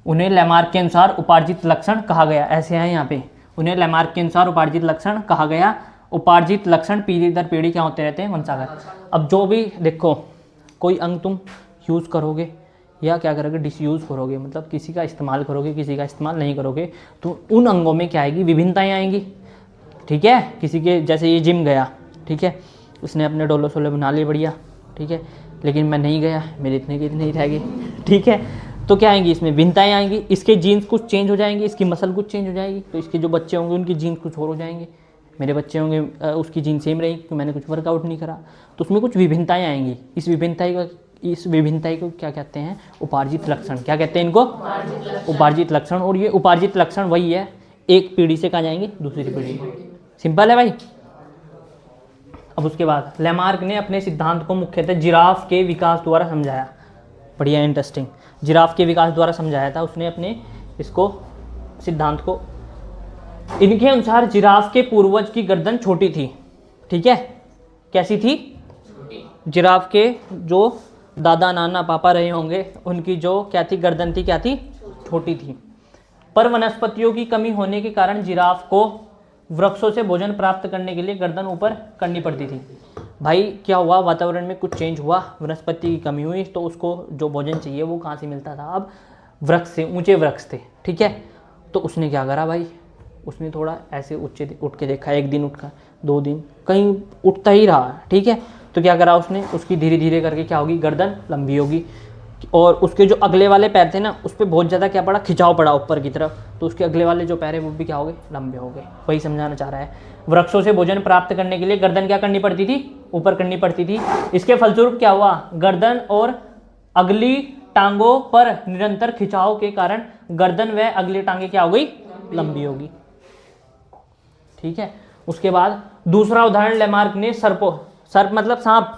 उन्हें लैमार्क के अनुसार उपार्जित लक्षण कहा गया, ऐसे हैं यहाँ पे, उन्हें लैमार्क के अनुसार उपार्जित लक्षण कहा गया, उपार्जित लक्षण पीढ़ी दर पीढ़ी क्या होते रहते हैं, वंशागत। अब जो भी देखो कोई अंग तुम यूज़ करोगे या क्या करोगे, डिसयूज़ करोगे, मतलब किसी का इस्तेमाल करोगे किसी का इस्तेमाल नहीं करोगे, तो उन अंगों में क्या आएगी, विभिन्नताएं आएंगी। ठीक है, किसी के जैसे ये जिम गया, ठीक है, उसने अपने डोलो सोले बना लिए बढ़िया, ठीक है, लेकिन मैं नहीं गया, मेरे इतने के इतने ही रह गए, ठीक है, तो क्या आएंगी, इसमें भिन्नताएं आएंगी, इसके जीन्स कुछ चेंज हो जाएंगे, इसकी मसल कुछ चेंज हो जाएगी, तो इसके जो बच्चे होंगे उनकी जीन्स कुछ और हो जाएंगे, मेरे बच्चे होंगे उसकी जीन्स सेम रहेगी क्योंकि मैंने कुछ वर्कआउट नहीं करा, तो उसमें कुछ विभिन्नताएं आएंगी। इस विभिन्नता को क्या कहते हैं, उपार्जित लक्षण। क्या कहते हैं इनको, उपार्जित लक्षण। और ये उपार्जित लक्षण वही है, एक पीढ़ी से कहाँ जाएंगे, दूसरी पीढ़ी में। सिंपल है भाई। अब उसके बाद लैमार्क ने अपने सिद्धांत को मुख्यतः जिराफ के विकास द्वारा समझाया। बढ़िया, इंटरेस्टिंग, जिराफ के विकास द्वारा समझाया था उसने अपने इसको सिद्धांत को। इनके अनुसार जिराफ के पूर्वज की गर्दन छोटी थी, ठीक है, कैसी थी, जिराफ के जो दादा नाना पापा रहे होंगे उनकी जो क्या थी, गर्दन थी, क्या थी, छोटी थी। पर वनस्पतियों की कमी होने के कारण जिराफ को वृक्षों से भोजन प्राप्त करने के लिए गर्दन ऊपर करनी पड़ती थी। भाई क्या हुआ, वातावरण में कुछ चेंज हुआ, वनस्पति की कमी हुई, तो उसको जो भोजन चाहिए वो कहाँ से मिलता था, अब वृक्ष से, ऊंचे वृक्ष थे, ठीक है। तो उसने क्या करा भाई, उसने थोड़ा ऐसे उठ के देखा, एक दिन उठा, 2 दिन, कहीं उठता ही रहा, ठीक है। तो क्या करा उसने, उसकी धीरे धीरे करके क्या होगी, गर्दन लंबी होगी, और उसके जो अगले वाले पैर थे ना, उस पर बहुत ज़्यादा क्या पड़ा, खिंचाव पड़ा ऊपर की तरफ, तो उसके अगले वाले जो पैर है वो भी क्या हो गए, लंबे हो गए। वही समझाना चाह रहा है। वृक्षों से भोजन प्राप्त करने के लिए गर्दन क्या करनी पड़ती थी, ऊपर करनी पड़ती थी। इसके फलस्वरूप क्या हुआ, गर्दन और अगली टांगों पर निरंतर खिंचाव के कारण गर्दन व अगली टांगे क्या हो गई, लंबी होगी, ठीक है। उसके बाद दूसरा उदाहरण लैमार्क ने सर्प मतलब सांप,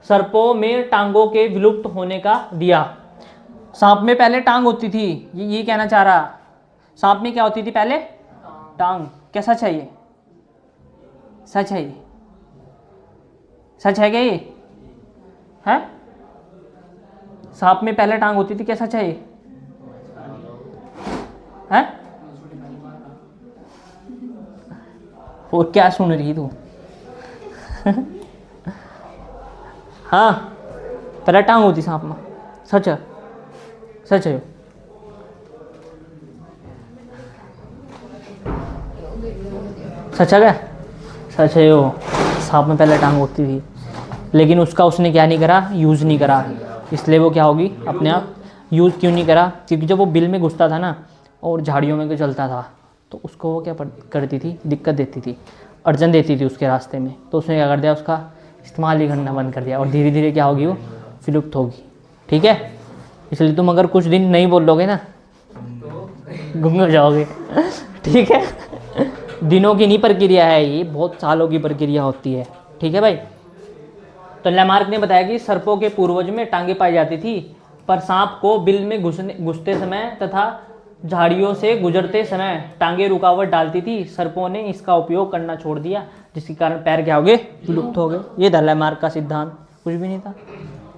सर्पों में टांगों के विलुप्त होने का दिया। सांप में पहले टांग होती थी, ये कहना चाह रहा, सांप में क्या होती थी पहले, टांग। क्या सच है ये, सच है ये, सच है क्या ये है, सांप में पहले टांग होती थी, क्या सच है ये है? और क्या सुन रही तू हाँ, पहले टांग होती सांप में, सच है, सच है। सच है क्या, सच है। वो सांप में पहले टांग होती थी, लेकिन उसका उसने क्या नहीं करा, यूज़ नहीं करा, इसलिए वो क्या होगी, अपने आप यूज़ क्यों नहीं करा, क्योंकि जब वो बिल में घुसता था ना और झाड़ियों में चलता था, तो उसको वो क्या करती थी, दिक्कत देती थी, अड़चन देती थी उसके रास्ते में, तो उसने क्या कर दिया, उसका इस्तेमाल ही करना बंद कर दिया, और धीरे धीरे क्या होगी, वो विलुप्त होगी, ठीक है। इसलिए तुम अगर कुछ दिन नहीं बोलोगे ना, गुम हो जाओगे, ठीक है। दिनों की नहीं प्रक्रिया है ये, बहुत सालों की प्रक्रिया होती है, ठीक है भाई। तो लैमार्क ने बताया कि सर्पों के पूर्वज में टांगे पाई जाती थी, पर सांप को बिल में घुसते समय तथा झाड़ियों से गुजरते समय टांगे रुकावट डालती थी। सर्पों ने इसका उपयोग करना छोड़ दिया, जिसके कारण पैर क्या हो गए, विलुप्त हो गए। ये था लैमार्क का सिद्धांत, कुछ भी नहीं था।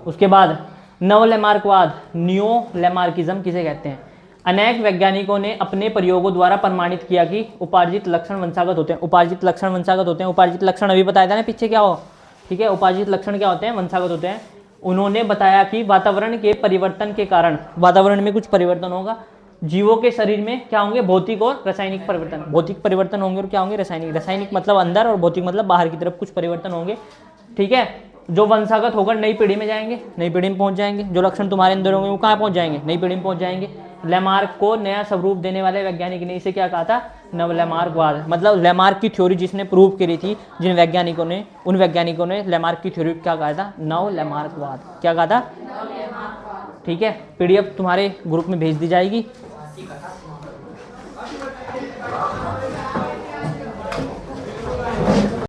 उसके बाद नव लैमार्कवाद, न्यू लैमार्किज्म किसे कहते हैं। अनेक वैज्ञानिकों ने अपने प्रयोगों द्वारा प्रमाणित किया कि उपार्जित लक्षण वंशागत होते हैं। उपार्जित लक्षण वंशागत होते हैं। उपार्जित लक्षण अभी बताया था ना पीछे क्या हो, ठीक है। उपार्जित लक्षण क्या होते हैं, वंशागत होते हैं। उन्होंने बताया कि वातावरण के परिवर्तन के कारण, वातावरण में कुछ परिवर्तन होगा, जीवों के शरीर में क्या होंगे, भौतिक और रासायनिक परिवर्तन। भौतिक परिवर्तन होंगे और क्या होंगे, रासायनिक। रासायनिक मतलब अंदर और भौतिक मतलब बाहर की तरफ कुछ परिवर्तन होंगे, ठीक है, जो वंशागत होकर नई पीढ़ी में जाएंगे, नई पीढ़ी में पहुंच जाएंगे। जो लक्षण तुम्हारे अंदर होंगे वो कहाँ पहुंच जाएंगे, नई पीढ़ी में पहुंच जाएंगे। लैमार्क को नया स्वरूप देने वाले वैज्ञानिक ने इसे क्या कहा था, नव लैमार्कवाद। मतलब लैमार्क की थ्योरी जिसने प्रूव करी थी, जिन वैज्ञानिकों ने, उन वैज्ञानिकों ने लैमार्क की थ्योरी क्या कहा था, नव लैमार्कवाद। क्या कहा था, ठीक है। पीडीएफ तुम्हारे ग्रुप में भेज दी जाएगी।